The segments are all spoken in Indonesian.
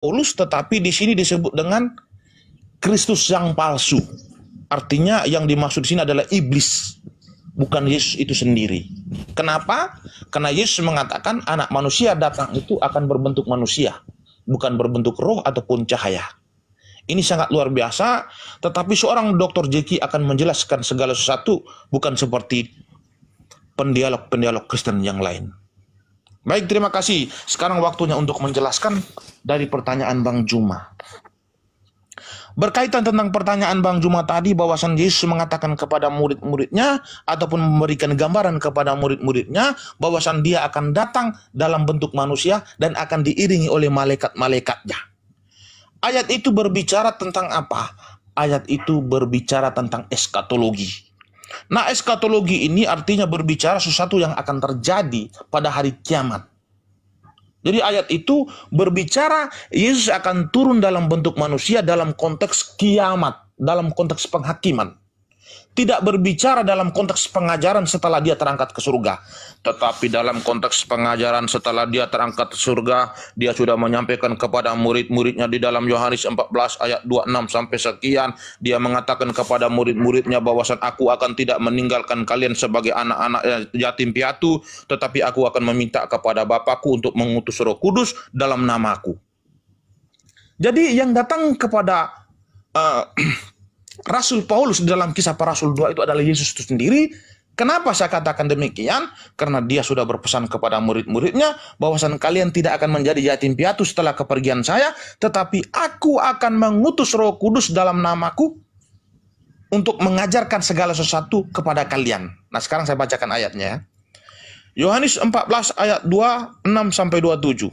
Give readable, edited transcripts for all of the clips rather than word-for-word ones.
Paulus, tetapi di sini disebut dengan Kristus yang palsu. Artinya yang dimaksud di sini adalah iblis, bukan Yesus itu sendiri. Kenapa? Karena Yesus mengatakan anak manusia datang itu akan berbentuk manusia, bukan berbentuk roh ataupun cahaya. Ini sangat luar biasa, tetapi seorang Dr. Jeki akan menjelaskan segala sesuatu, bukan seperti pendialog-pendialog Kristen yang lain. Baik, terima kasih. Sekarang waktunya untuk menjelaskan dari pertanyaan Bang Juma. Berkaitan tentang pertanyaan Bang Juma tadi, bahwasan Yesus mengatakan kepada murid-muridnya ataupun memberikan gambaran kepada murid-muridnya bahwasan dia akan datang dalam bentuk manusia dan akan diiringi oleh malaikat-malaikatnya. Ayat itu berbicara tentang apa? Ayat itu berbicara tentang eskatologi. Nah, eskatologi ini artinya berbicara sesuatu yang akan terjadi pada hari kiamat. Jadi ayat itu berbicara Yesus akan turun dalam bentuk manusia dalam konteks kiamat, dalam konteks penghakiman. Tidak berbicara dalam konteks pengajaran setelah dia terangkat ke surga. Tetapi dalam konteks pengajaran setelah dia terangkat ke surga, dia sudah menyampaikan kepada murid-muridnya di dalam Yohanes 14 ayat 26 sampai sekian. Dia mengatakan kepada murid-muridnya bahwasan aku akan tidak meninggalkan kalian sebagai anak-anak yatim piatu, tetapi aku akan meminta kepada Bapakku untuk mengutus Roh Kudus dalam namaku. Jadi yang datang kepada Rasul Paulus dalam Kisah Para Rasul 2 itu adalah Yesus itu sendiri. Kenapa saya katakan demikian? Karena dia sudah berpesan kepada murid-muridnya bahwasan kalian tidak akan menjadi yatim piatu setelah kepergian saya, tetapi aku akan mengutus Roh Kudus dalam namaku untuk mengajarkan segala sesuatu kepada kalian. Nah, sekarang saya bacakan ayatnya. Yohanes 14 ayat 26 sampai 27.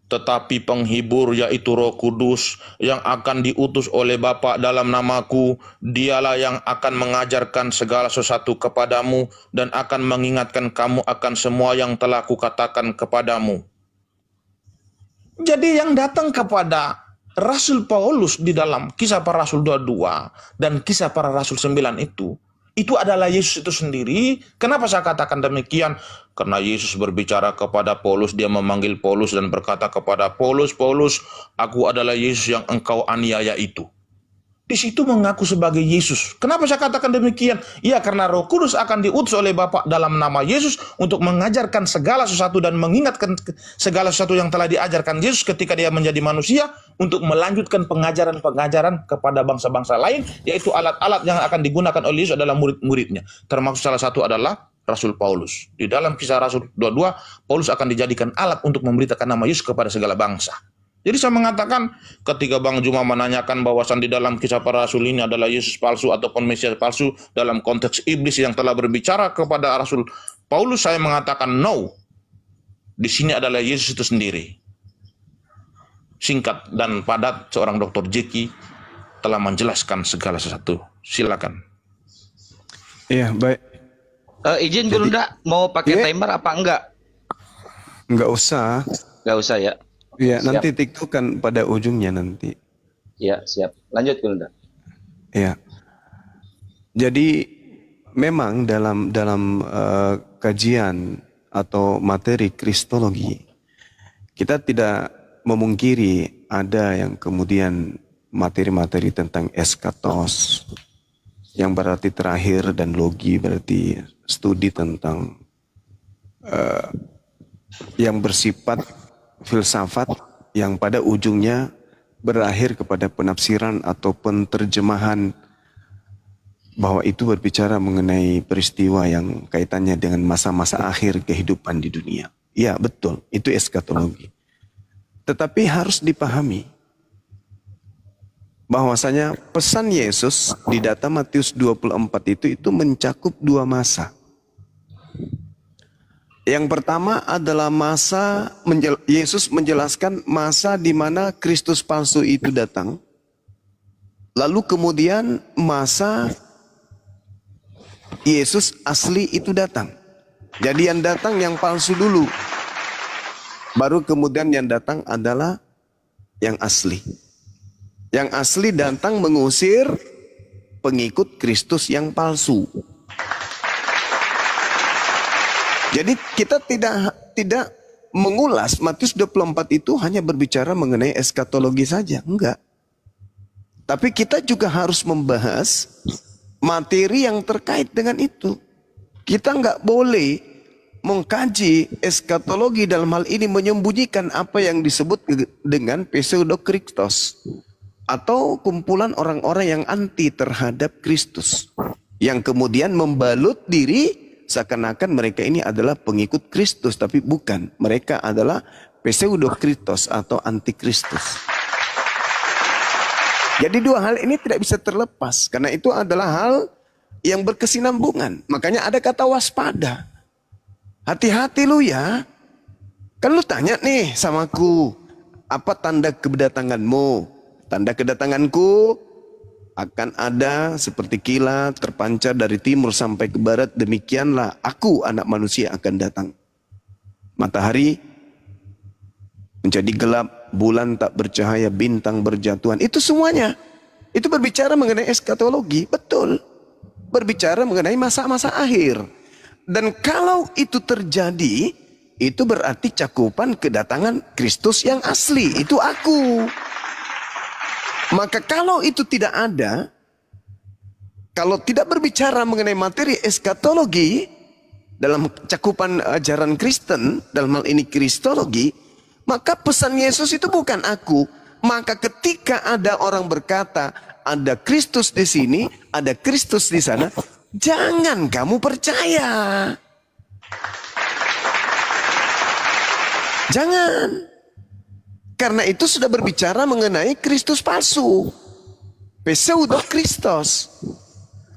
Tetapi penghibur yaitu Roh Kudus yang akan diutus oleh Bapa dalam namaku, dialah yang akan mengajarkan segala sesuatu kepadamu dan akan mengingatkan kamu akan semua yang telah kukatakan kepadamu. Jadi yang datang kepada Rasul Paulus di dalam Kisah Para Rasul 22 dan Kisah Para Rasul 9 itu adalah Yesus itu sendiri. Kenapa saya katakan demikian? Karena Yesus berbicara kepada Paulus, dia memanggil Paulus dan berkata kepada Paulus, Paulus, aku adalah Yesus yang engkau aniaya itu. Di situ mengaku sebagai Yesus. Kenapa saya katakan demikian? Ya, karena Roh Kudus akan diutus oleh Bapa dalam nama Yesus untuk mengajarkan segala sesuatu dan mengingatkan segala sesuatu yang telah diajarkan Yesus ketika dia menjadi manusia, untuk melanjutkan pengajaran-pengajaran kepada bangsa-bangsa lain, yaitu alat-alat yang akan digunakan oleh Yesus adalah murid-muridnya. Termasuk salah satu adalah Rasul Paulus. Di dalam Kisah Rasul 22, Paulus akan dijadikan alat untuk memberitakan nama Yesus kepada segala bangsa. Jadi saya mengatakan ketika Bang Juma menanyakan bahwasan di dalam Kisah Para Rasul ini adalah Yesus palsu ataupun Mesias palsu dalam konteks iblis yang telah berbicara kepada Rasul Paulus, saya mengatakan no. Di sini adalah Yesus itu sendiri. Singkat dan padat, seorang Dr. Jeki telah menjelaskan segala sesuatu. Silakan. Iya, baik. Izin Gurunda, mau pakai timer apa enggak? Enggak usah. Enggak usah ya. Iya, Siap. nanti TikTok kan pada ujungnya nanti. Ya, siap. Lanjut Gurunda. Iya. Jadi memang dalam kajian atau materi kristologi, kita tidak memungkiri ada yang kemudian materi-materi tentang eskatos, yang berarti terakhir, dan logi berarti studi tentang yang bersifat filsafat yang pada ujungnya berakhir kepada penafsiran atau penterjemahan bahwa itu berbicara mengenai peristiwa yang kaitannya dengan masa-masa akhir kehidupan di dunia. Ya, betul, itu eskatologi. Tetapi harus dipahami bahwasanya pesan Yesus di data Matius 24 itu mencakup dua masa. Yang pertama adalah masa Yesus menjelaskan masa di mana Kristus palsu itu datang. Lalu kemudian masa Yesus asli itu datang. Jadi yang datang yang palsu dulu. Baru kemudian yang datang adalah yang asli. Yang asli datang mengusir pengikut Kristus yang palsu. Jadi kita tidak mengulas Matius 24 itu hanya berbicara mengenai eskatologi saja, enggak. Tapi kita juga harus membahas materi yang terkait dengan itu. Kita enggak boleh mengkaji eskatologi dalam hal ini menyembunyikan apa yang disebut dengan pseudokristos atau kumpulan orang-orang yang anti terhadap Kristus, yang kemudian membalut diri seakan-akan mereka ini adalah pengikut Kristus, tapi bukan. Mereka adalah pseudokristos atau antikristus. Jadi dua hal ini tidak bisa terlepas, karena itu adalah hal yang berkesinambungan. Makanya ada kata waspada. Hati-hati lu ya. Kan lu tanya nih sama aku, apa tanda kedatanganmu? Tanda kedatanganku akan ada seperti kilat terpancar dari timur sampai ke barat. Demikianlah aku, anak manusia, akan datang. Matahari menjadi gelap, bulan tak bercahaya, bintang berjatuhan. Itu semuanya. Itu berbicara mengenai eskatologi. Betul. Berbicara mengenai masa-masa akhir. Dan kalau itu terjadi, itu berarti cakupan kedatangan Kristus yang asli. Itu aku. Maka kalau itu tidak ada, kalau tidak berbicara mengenai materi eskatologi dalam cakupan ajaran Kristen, dalam hal ini kristologi, maka pesan Yesus itu bukan aku. Maka ketika ada orang berkata, ada Kristus di sini, ada Kristus di sana, jangan kamu percaya. Jangan. Karena itu sudah berbicara mengenai Kristus palsu. Pseudokristos.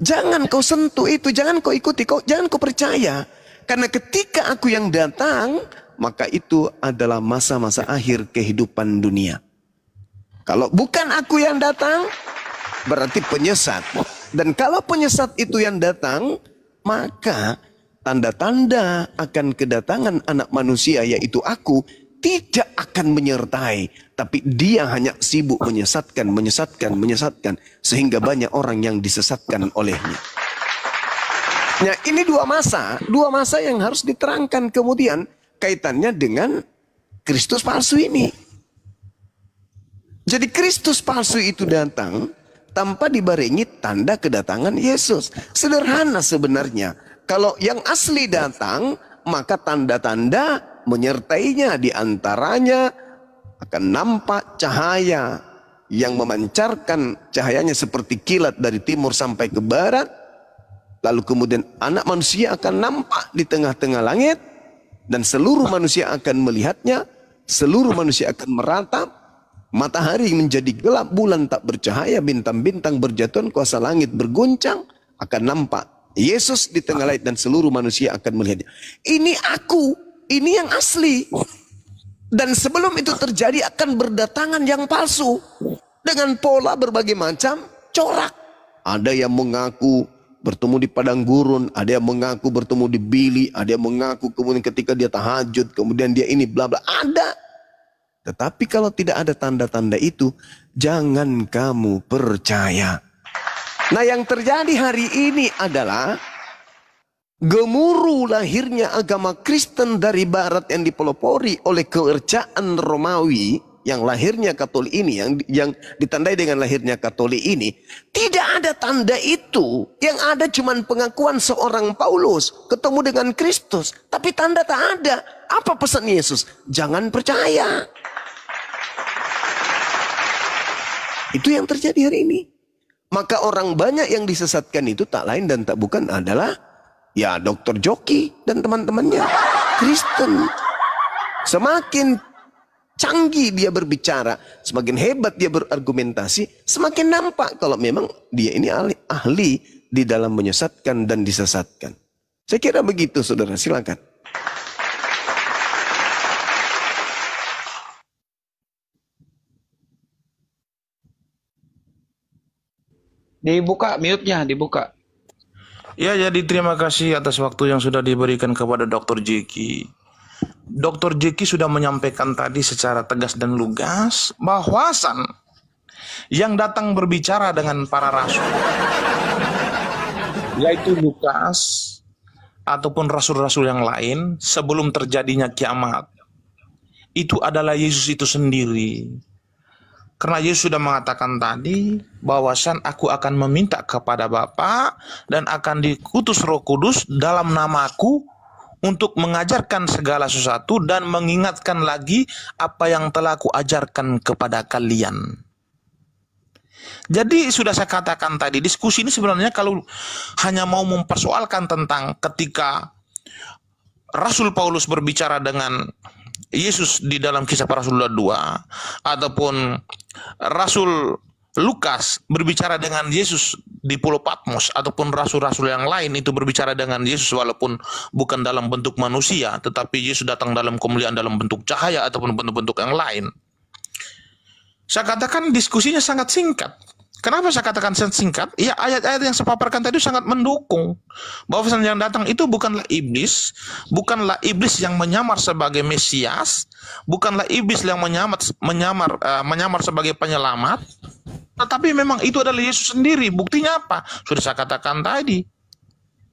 Jangan kau sentuh itu, jangan kau ikuti, jangan kau percaya. Karena ketika aku yang datang, maka itu adalah masa-masa akhir kehidupan dunia. Kalau bukan aku yang datang, berarti penyesat. Dan kalau penyesat itu yang datang, maka tanda-tanda akan kedatangan anak manusia, yaitu aku, tidak akan menyertai. Tapi dia hanya sibuk menyesatkan. Sehingga banyak orang yang disesatkan olehnya. Nah, ini dua masa yang harus diterangkan kemudian kaitannya dengan Kristus palsu ini. Jadi Kristus palsu itu datang tanpa dibarengi tanda kedatangan Yesus. Sederhana sebenarnya. Kalau yang asli datang, maka tanda-tanda menyertainya. Di antaranya akan nampak cahaya yang memancarkan cahayanya seperti kilat dari timur sampai ke barat. Lalu kemudian anak manusia akan nampak di tengah-tengah langit. Dan seluruh manusia akan melihatnya. Seluruh manusia akan meratap. Matahari menjadi gelap, bulan tak bercahaya, bintang-bintang berjatuhan, kuasa langit berguncang. Akan nampak Yesus di tengah langit dan seluruh manusia akan melihatnya. Ini aku, ini yang asli. Dan sebelum itu terjadi akan berdatangan yang palsu. Dengan pola berbagai macam corak. Ada yang mengaku bertemu di padang gurun, ada yang mengaku bertemu di Bili, ada yang mengaku kemudian ketika dia tahajud, kemudian dia ini bla bla. Ada. Tetapi kalau tidak ada tanda-tanda itu, jangan kamu percaya. Nah, yang terjadi hari ini adalah gemuruh lahirnya agama Kristen dari barat yang dipelopori oleh kerajaan Romawi, yang lahirnya Katolik ini, yang ditandai dengan lahirnya Katolik ini. Tidak ada tanda itu. Yang ada cuma pengakuan seorang Paulus ketemu dengan Kristus, tapi tanda tak ada. Apa pesan Yesus? Jangan percaya. Itu yang terjadi hari ini. Maka orang banyak yang disesatkan itu tak lain dan tak bukan adalah ya Dr. Joki dan teman-temannya. Kristen. Semakin canggih dia berbicara, semakin hebat dia berargumentasi, semakin nampak kalau memang dia ini ahli di dalam menyesatkan dan disesatkan. Saya kira begitu, saudara. Silakan. Dibuka mute-nya, dibuka. Ya, jadi terima kasih atas waktu yang sudah diberikan kepada Dr. Jeki. Dr. Jeki sudah menyampaikan tadi secara tegas dan lugas bahwasan yang datang berbicara dengan para rasul, yaitu Lukas ataupun rasul-rasul yang lain sebelum terjadinya kiamat. itu adalah Yesus itu sendiri. Karena Yesus sudah mengatakan tadi, bahwasan aku akan meminta kepada Bapa dan akan dikutus Roh Kudus dalam namaku untuk mengajarkan segala sesuatu dan mengingatkan lagi apa yang telah kuajarkan kepada kalian. Jadi sudah saya katakan tadi, diskusi ini sebenarnya kalau hanya mau mempersoalkan tentang ketika Rasul Paulus berbicara dengan Yesus di dalam Kisah Para Rasul 2, ataupun Rasul Lukas berbicara dengan Yesus di Pulau Patmos, ataupun rasul-rasul yang lain itu berbicara dengan Yesus walaupun bukan dalam bentuk manusia, tetapi Yesus datang dalam kemuliaan dalam bentuk cahaya ataupun bentuk-bentuk yang lain. Saya katakan diskusinya sangat singkat. Kenapa saya katakan sangat singkat? Ya, ayat-ayat yang saya paparkan tadi sangat mendukung bahwa yang datang itu bukanlah bukanlah iblis yang menyamar sebagai Mesias, bukanlah iblis yang menyamar sebagai penyelamat, tetapi memang itu adalah Yesus sendiri. Buktinya apa? Sudah saya katakan tadi,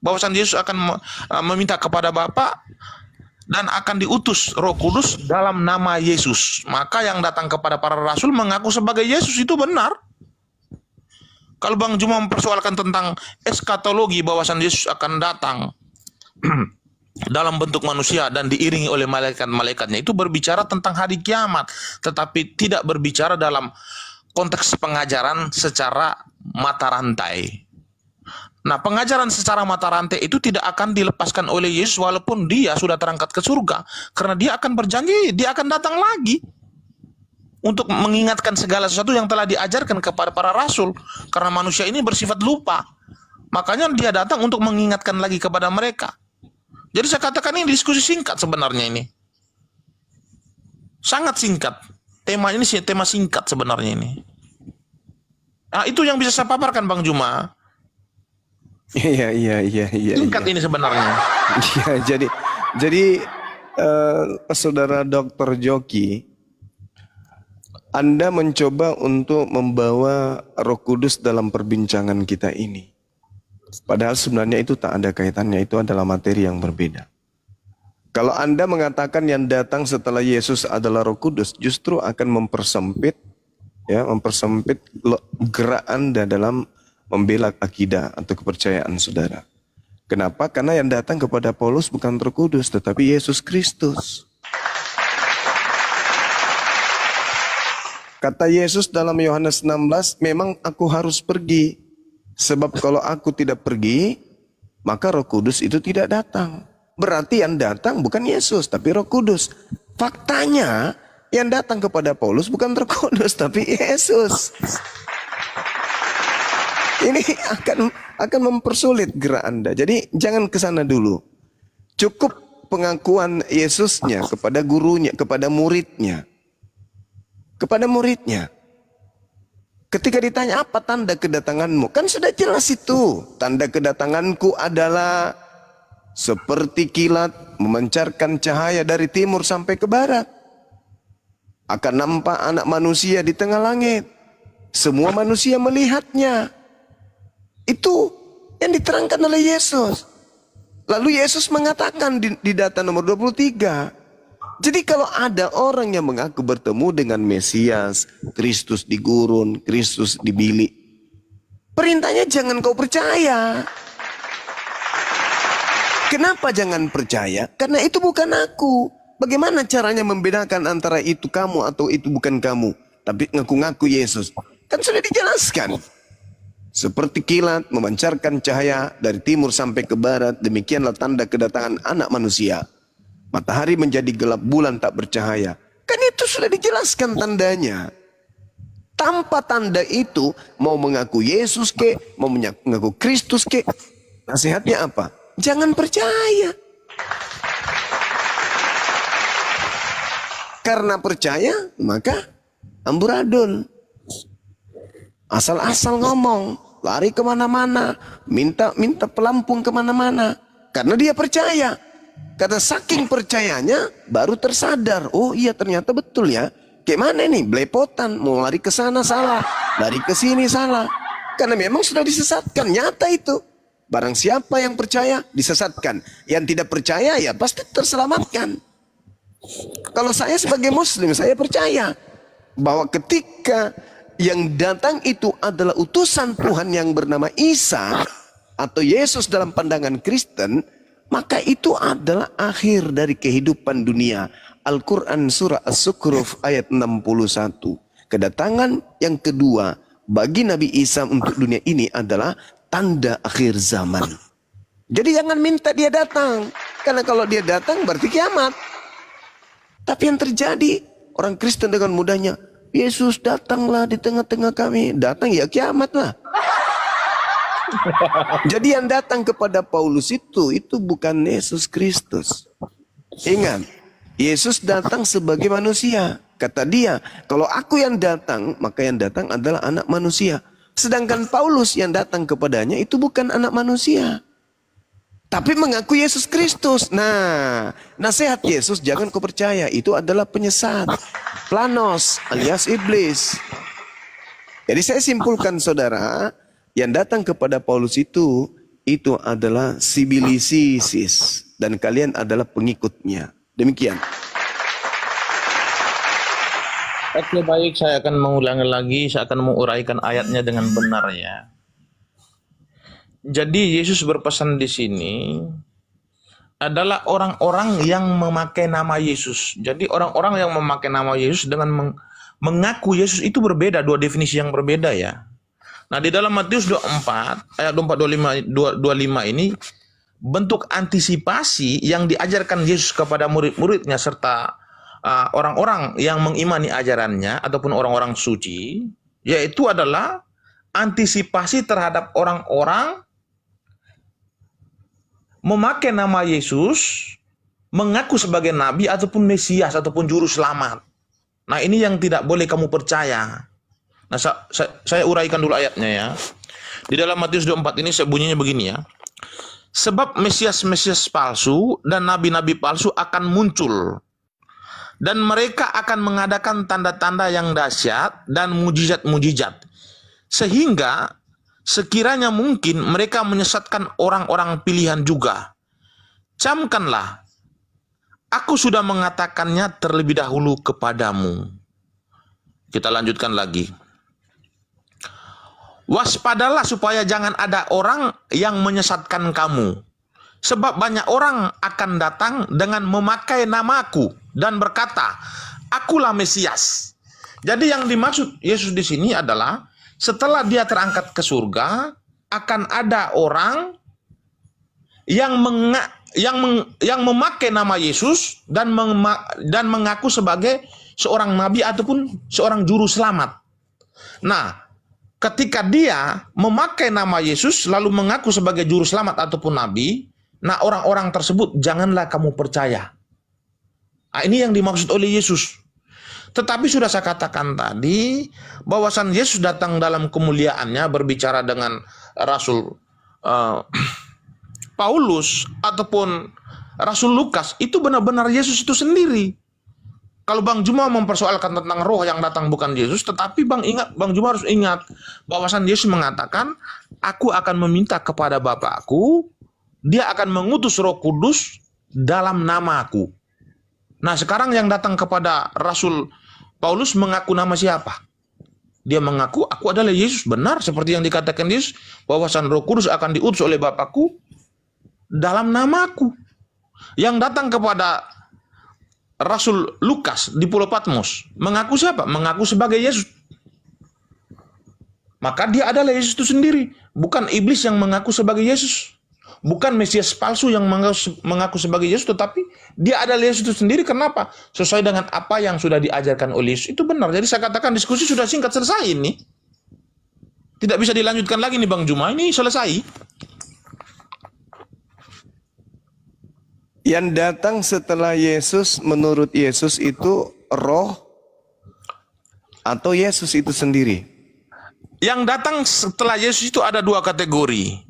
bahwasan Yesus akan meminta kepada Bapa dan akan diutus Roh Kudus dalam nama Yesus. Maka yang datang kepada para rasul mengaku sebagai Yesus itu benar. Kalau Bang Juma mempersoalkan tentang eskatologi, bahwasan Yesus akan datang dalam bentuk manusia dan diiringi oleh malaikat-malaikatnya, itu berbicara tentang hari kiamat, tetapi tidak berbicara dalam konteks pengajaran secara mata rantai. Nah, pengajaran secara mata rantai itu tidak akan dilepaskan oleh Yesus walaupun dia sudah terangkat ke surga, karena dia akan berjanji dia akan datang lagi untuk mengingatkan segala sesuatu yang telah diajarkan kepada para rasul. Karena manusia ini bersifat lupa, makanya dia datang untuk mengingatkan lagi kepada mereka. Jadi saya katakan ini diskusi singkat sebenarnya, ini sangat singkat. Tema ini tema singkat sebenarnya ini. Nah, itu yang bisa saya paparkan Bang Juma. Iya. Singkat ini sebenarnya. Iya, jadi Saudara Dr. Joki, Anda mencoba untuk membawa Roh Kudus dalam perbincangan kita ini. Padahal sebenarnya itu tak ada kaitannya, itu adalah materi yang berbeda. Kalau Anda mengatakan yang datang setelah Yesus adalah Roh Kudus, justru akan mempersempit gerak Anda dalam membela akidah atau kepercayaan saudara. Kenapa? Karena yang datang kepada Paulus bukan Roh Kudus, tetapi Yesus Kristus. Kata Yesus dalam Yohanes 16, memang aku harus pergi. Sebab kalau aku tidak pergi, maka Roh Kudus itu tidak datang. Berarti yang datang bukan Yesus, tapi Roh Kudus. Faktanya, yang datang kepada Paulus bukan Roh Kudus, tapi Yesus. Ini akan mempersulit gerak Anda. Jadi jangan ke sana dulu. Cukup pengakuan Yesusnya kepada gurunya, kepada muridnya. Ketika ditanya apa tanda kedatanganmu, kan sudah jelas itu. Tanda kedatanganku adalah seperti kilat memancarkan cahaya dari timur sampai ke barat. Akan nampak anak manusia di tengah langit. Semua manusia melihatnya. Itu yang diterangkan oleh Yesus. Lalu Yesus mengatakan di data nomor 23. Jadi kalau ada orang yang mengaku bertemu dengan Mesias, Kristus di gurun, Kristus di bilik, perintahnya jangan kau percaya. Kenapa jangan percaya? Karena itu bukan aku. Bagaimana caranya membedakan antara itu kamu atau itu bukan kamu? Tapi ngaku-ngaku Yesus. Kan sudah dijelaskan. Seperti kilat memancarkan cahaya dari timur sampai ke barat, demikianlah tanda kedatangan anak manusia. Matahari menjadi gelap, bulan tak bercahaya. Kan itu sudah dijelaskan tandanya. Tanpa tanda itu, mau mengaku Yesus ke, mau mengaku Kristus ke, nasihatnya apa? Jangan percaya. Karena percaya, maka amburadul. Asal-asal ngomong, lari kemana-mana, minta pelampung kemana-mana. Karena dia percaya. Karena saking percayanya baru tersadar. Oh iya ternyata betul ya. Kayak mana nih belepotan. Mau lari ke sana salah. Lari ke sini salah. Karena memang sudah disesatkan. Nyata itu. Barang siapa yang percaya disesatkan. Yang tidak percaya ya pasti terselamatkan. Kalau saya sebagai Muslim, saya percaya bahwa ketika yang datang itu adalah utusan Tuhan yang bernama Isa atau Yesus dalam pandangan Kristen, maka itu adalah akhir dari kehidupan dunia. Al-Quran surah As-Zukhruf ayat 61. Kedatangan yang kedua bagi Nabi Isa untuk dunia ini adalah tanda akhir zaman. Jadi jangan minta dia datang, karena kalau dia datang berarti kiamat. Tapi yang terjadi, orang Kristen dengan mudahnya, Yesus datanglah di tengah-tengah kami. Datang ya kiamat lah. Jadi yang datang kepada Paulus itu bukan Yesus Kristus. Ingat, Yesus datang sebagai manusia. Kata dia, kalau aku yang datang, maka yang datang adalah anak manusia. Sedangkan Paulus yang datang kepadanya itu bukan anak manusia, tapi mengaku Yesus Kristus. Nah, nasihat Yesus jangan kau percaya. Itu adalah penyesat. Planos alias iblis. Jadi saya simpulkan saudara, yang datang kepada Paulus itu adalah sibilisisis. Dan kalian adalah pengikutnya. Demikian. Oke, baik, saya akan mengulangi lagi, saya akan menguraikan ayatnya dengan benar ya. Jadi Yesus berpesan di sini adalah orang-orang yang memakai nama Yesus. Jadi orang-orang yang memakai nama Yesus dengan mengaku Yesus itu berbeda, dua definisi yang berbeda ya. Nah, di dalam Matius 24 ayat 24 25 ini bentuk antisipasi yang diajarkan Yesus kepada murid-muridnya serta orang-orang yang mengimani ajarannya ataupun orang-orang suci, yaitu adalah antisipasi terhadap orang-orang memakai nama Yesus, mengaku sebagai nabi ataupun Mesias ataupun juru selamat. Nah, ini yang tidak boleh kamu percaya. Nah, saya uraikan dulu ayatnya ya. Di dalam Matius 24 ini bunyinya begini ya. Sebab Mesias-Mesias palsu dan nabi-nabi palsu akan muncul. Dan mereka akan mengadakan tanda-tanda yang dahsyat dan mujizat-mujizat. Sehingga sekiranya mungkin mereka menyesatkan orang-orang pilihan juga. Camkanlah, aku sudah mengatakannya terlebih dahulu kepadamu. Kita lanjutkan lagi. Waspadalah supaya jangan ada orang yang menyesatkan kamu. Sebab banyak orang akan datang dengan memakai namaku dan berkata, akulah Mesias. Jadi yang dimaksud Yesus di sini adalah setelah dia terangkat ke surga, akan ada orang yang memakai nama Yesus dan mengaku sebagai seorang nabi ataupun seorang juru selamat. Nah, ketika dia memakai nama Yesus lalu mengaku sebagai juru selamat ataupun nabi, nah orang-orang tersebut janganlah kamu percaya. Nah, ini yang dimaksud oleh Yesus. Tetapi sudah saya katakan tadi, bahwasan Yesus datang dalam kemuliaannya berbicara dengan Rasul Paulus ataupun Rasul Lukas, itu benar-benar Yesus itu sendiri. Kalau Bang Juma mempersoalkan tentang roh yang datang bukan Yesus, tetapi Bang Juma harus ingat bahwasan Yesus mengatakan, aku akan meminta kepada Bapakku, dia akan mengutus Roh Kudus dalam namaku. Nah, sekarang yang datang kepada Rasul Paulus mengaku nama siapa? Dia mengaku, aku adalah Yesus. Benar, seperti yang dikatakan Yesus, bahwasan Roh Kudus akan diutus oleh Bapakku dalam namaku. Yang datang kepada Rasul Lukas di Pulau Patmos, mengaku siapa? Mengaku sebagai Yesus. Maka dia adalah Yesus itu sendiri. Bukan iblis yang mengaku sebagai Yesus. Bukan Mesias palsu yang mengaku sebagai Yesus, tetapi dia adalah Yesus itu sendiri. Kenapa? Sesuai dengan apa yang sudah diajarkan oleh Yesus. Itu benar. Jadi saya katakan diskusi sudah singkat selesai ini. Tidak bisa dilanjutkan lagi nih Bang Juma. Ini selesai. Yang datang setelah Yesus menurut Yesus itu roh atau Yesus itu sendiri? Yang datang setelah Yesus itu ada dua kategori.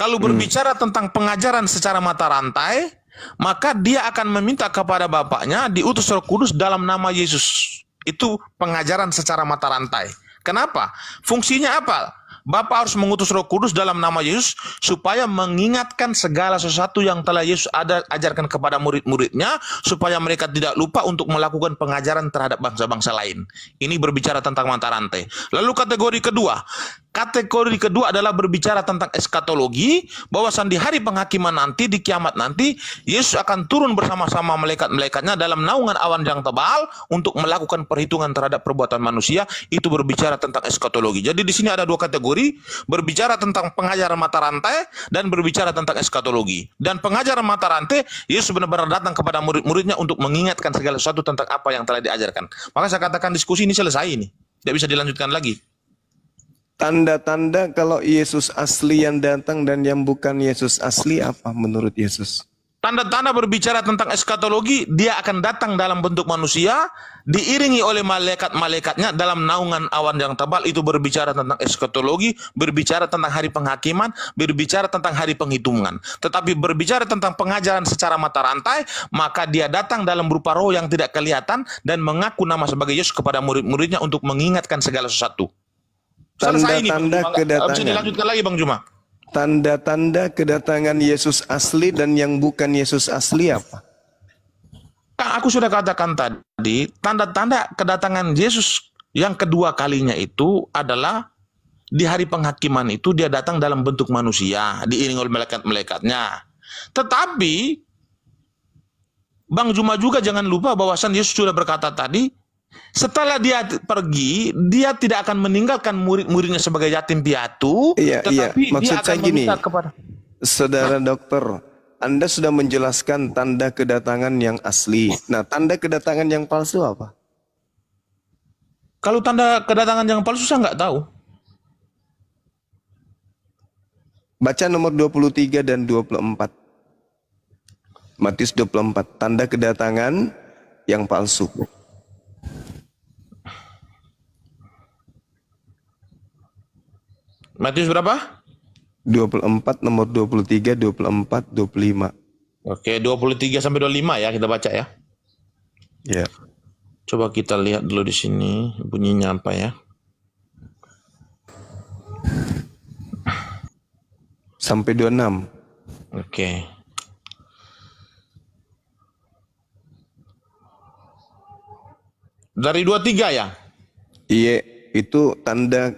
Kalau berbicara tentang pengajaran secara mata rantai, maka dia akan meminta kepada Bapaknya diutus Roh Kudus dalam nama Yesus. Itu pengajaran secara mata rantai. Kenapa? Fungsinya apa? Bapa harus mengutus Roh Kudus dalam nama Yesus supaya mengingatkan segala sesuatu yang telah Yesus ajarkan kepada murid-muridnya, supaya mereka tidak lupa untuk melakukan pengajaran terhadap bangsa-bangsa lain. Ini berbicara tentang mata rantai. Lalu kategori kedua adalah berbicara tentang eskatologi, bahwasan di hari penghakiman nanti, di kiamat nanti, Yesus akan turun bersama-sama malaikat-malaikatnya dalam naungan awan yang tebal untuk melakukan perhitungan terhadap perbuatan manusia. Itu berbicara tentang eskatologi. Jadi di sini ada dua kategori, berbicara tentang pengajaran mata rantai dan berbicara tentang eskatologi. Dan pengajaran mata rantai, Yesus benar-benar datang kepada murid-muridnya untuk mengingatkan segala sesuatu tentang apa yang telah diajarkan. Maka saya katakan diskusi ini selesai ini. Tidak bisa dilanjutkan lagi. Tanda-tanda kalau Yesus asli yang datang dan yang bukan Yesus asli apa menurut Yesus? Tanda-tanda berbicara tentang eskatologi, dia akan datang dalam bentuk manusia, diiringi oleh malaikat-malaikatnya dalam naungan awan yang tebal. Itu berbicara tentang eskatologi, berbicara tentang hari penghakiman, berbicara tentang hari penghitungan. Tetapi berbicara tentang pengajaran secara mata rantai, maka dia datang dalam berupa roh yang tidak kelihatan dan mengaku nama sebagai Yesus kepada murid-muridnya untuk mengingatkan segala sesuatu. Tanda-tanda kedatangan. Bisa dilanjutkan lagi Bang Juma. Tanda-tanda kedatangan Yesus asli dan yang bukan Yesus asli apa? Kan aku sudah katakan tadi, tanda-tanda kedatangan Yesus yang kedua kalinya itu adalah di hari penghakiman itu dia datang dalam bentuk manusia, diiringi oleh malaikat-malaikatnya. Tetapi Bang Juma juga jangan lupa bahwasan Yesus sudah berkata tadi, setelah dia pergi, dia tidak akan meninggalkan murid-muridnya sebagai yatim piatu, tetapi maksud dia akan saya gini, meminta kepada Saudara dokter, Anda sudah menjelaskan tanda kedatangan yang asli. Nah, tanda kedatangan yang palsu apa? Kalau tanda kedatangan yang palsu saya nggak tahu. Baca nomor 23 dan 24. Matius 24, tanda kedatangan yang palsu. Matius berapa? 24, nomor 23, 24, 25. Oke, 23 sampai 25 ya kita baca ya. Ya. Coba kita lihat dulu di sini bunyinya apa ya. Sampai 26. Oke. Dari 23 ya? Iya, itu tanda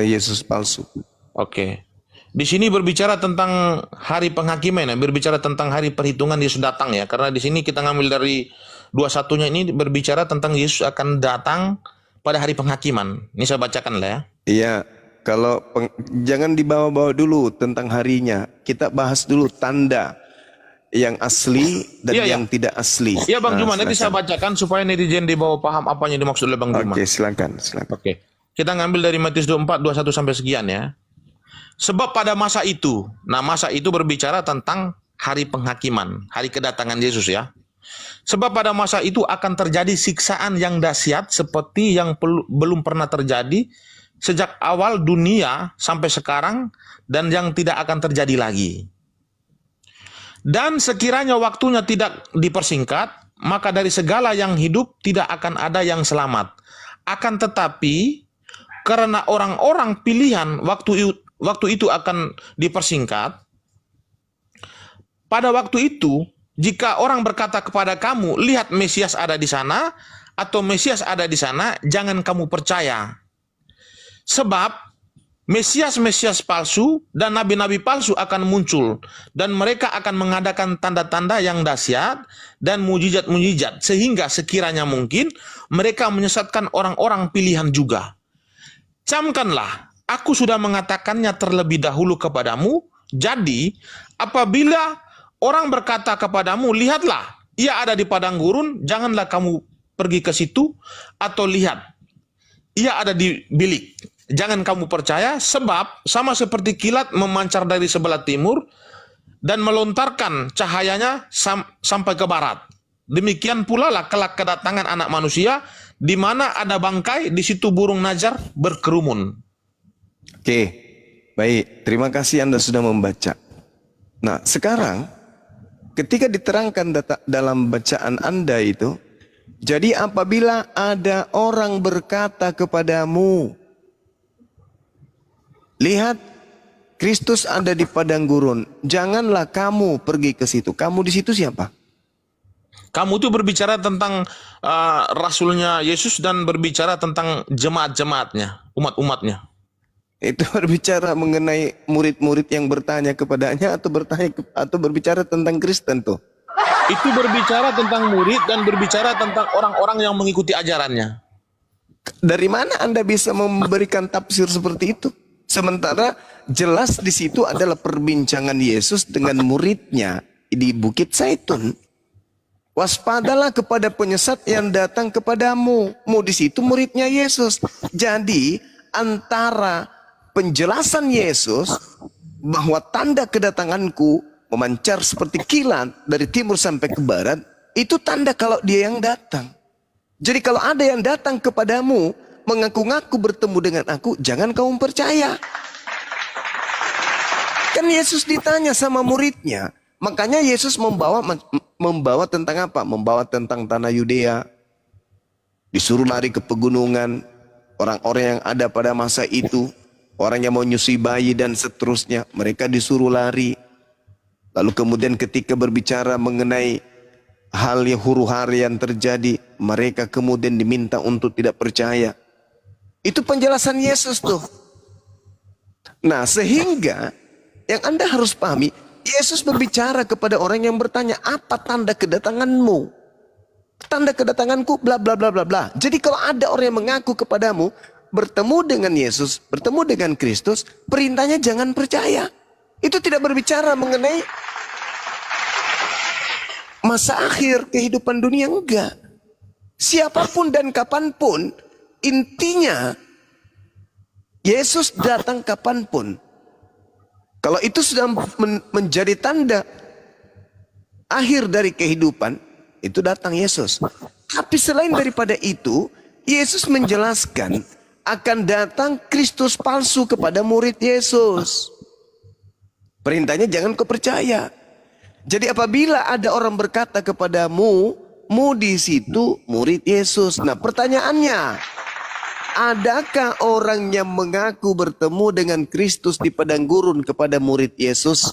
Yesus palsu. Oke. Di sini berbicara tentang hari penghakiman ya, berbicara tentang hari perhitungan Yesus datang ya. Karena di sini kita ngambil dari 21-nya ini berbicara tentang Yesus akan datang pada hari penghakiman. Ini saya bacakan lah ya. Iya, kalau jangan dibawa-bawa dulu tentang harinya. Kita bahas dulu tanda yang asli dan yang tidak asli. Iya Bang Juma, nanti saya bacakan supaya netizen di bawah paham apa yang dimaksud oleh Bang Juma. Oke, silakan. Oke. Kita ngambil dari Matius 24, 21 sampai sekian ya. Sebab pada masa itu, nah masa itu berbicara tentang hari penghakiman, hari kedatangan Yesus ya. Sebab pada masa itu akan terjadi siksaan yang dahsyat seperti yang belum pernah terjadi sejak awal dunia sampai sekarang dan yang tidak akan terjadi lagi. Dan sekiranya waktunya tidak dipersingkat, maka dari segala yang hidup tidak akan ada yang selamat. Akan tetapi, karena orang-orang pilihan waktu itu akan dipersingkat, pada waktu itu, jika orang berkata kepada kamu, lihat Mesias ada di sana, atau Mesias ada di sana, jangan kamu percaya. Sebab, Mesias-Mesias palsu dan nabi-nabi palsu akan muncul dan mereka akan mengadakan tanda-tanda yang dahsyat dan mujizat-mujizat sehingga sekiranya mungkin mereka menyesatkan orang-orang pilihan juga. Camkanlah, aku sudah mengatakannya terlebih dahulu kepadamu. Jadi, apabila orang berkata kepadamu, lihatlah, ia ada di padang gurun, janganlah kamu pergi ke situ, atau lihat, ia ada di bilik. Jangan kamu percaya, sebab sama seperti kilat memancar dari sebelah timur dan melontarkan cahayanya sampai ke barat. Demikian pula lah kelak kedatangan anak manusia, di mana ada bangkai, di situ burung najar berkerumun. Oke, baik. Terima kasih Anda sudah membaca. Nah, sekarang ketika diterangkan dalam bacaan Anda itu, jadi apabila ada orang berkata kepadamu, lihat Kristus ada di padang gurun. Janganlah kamu pergi ke situ. Kamu di situ siapa? Kamu itu berbicara tentang rasulnya Yesus dan berbicara tentang jemaat-jemaatnya, umat-umatnya. Itu berbicara mengenai murid-murid yang bertanya kepadanya atau berbicara tentang Kristen tuh? Itu berbicara tentang murid dan berbicara tentang orang-orang yang mengikuti ajarannya. Dari mana Anda bisa memberikan tafsir seperti itu? Sementara jelas di situ adalah perbincangan Yesus dengan muridnya di Bukit Zaitun. Waspadalah kepada penyesat yang datang kepadamu. Di situ muridnya Yesus. Jadi antara penjelasan Yesus bahwa tanda kedatanganku memancar seperti kilat dari timur sampai ke barat, itu tanda kalau dia yang datang. Jadi kalau ada yang datang kepadamu mengaku-ngaku bertemu dengan aku, jangan kamu percaya. Kan Yesus ditanya sama muridnya. Makanya Yesus membawa tentang apa? Membawa tentang tanah Yudea. Disuruh lari ke pegunungan. Orang-orang yang ada pada masa itu. Orang yang mau nyusui bayi dan seterusnya. Mereka disuruh lari. Lalu kemudian ketika berbicara mengenai hal yang huru-hara yang terjadi. Mereka kemudian diminta untuk tidak percaya. Itu penjelasan Yesus tuh. Nah sehingga yang Anda harus pahami, Yesus berbicara kepada orang yang bertanya, apa tanda kedatanganmu? Tanda kedatanganku bla bla bla bla bla. Jadi kalau ada orang yang mengaku kepadamu bertemu dengan Yesus, bertemu dengan Kristus, perintahnya jangan percaya. Itu tidak berbicara mengenai masa akhir kehidupan dunia, enggak. Siapapun dan kapanpun, intinya Yesus datang kapanpun. Kalau itu sudah menjadi tanda akhir dari kehidupan, itu datang Yesus. Tapi selain daripada itu, Yesus menjelaskan akan datang Kristus palsu kepada murid Yesus. Perintahnya jangan kau percaya. Jadi apabila ada orang berkata kepadamu, mu di situ murid Yesus. Nah pertanyaannya, adakah orang yang mengaku bertemu dengan Kristus di padang gurun kepada murid Yesus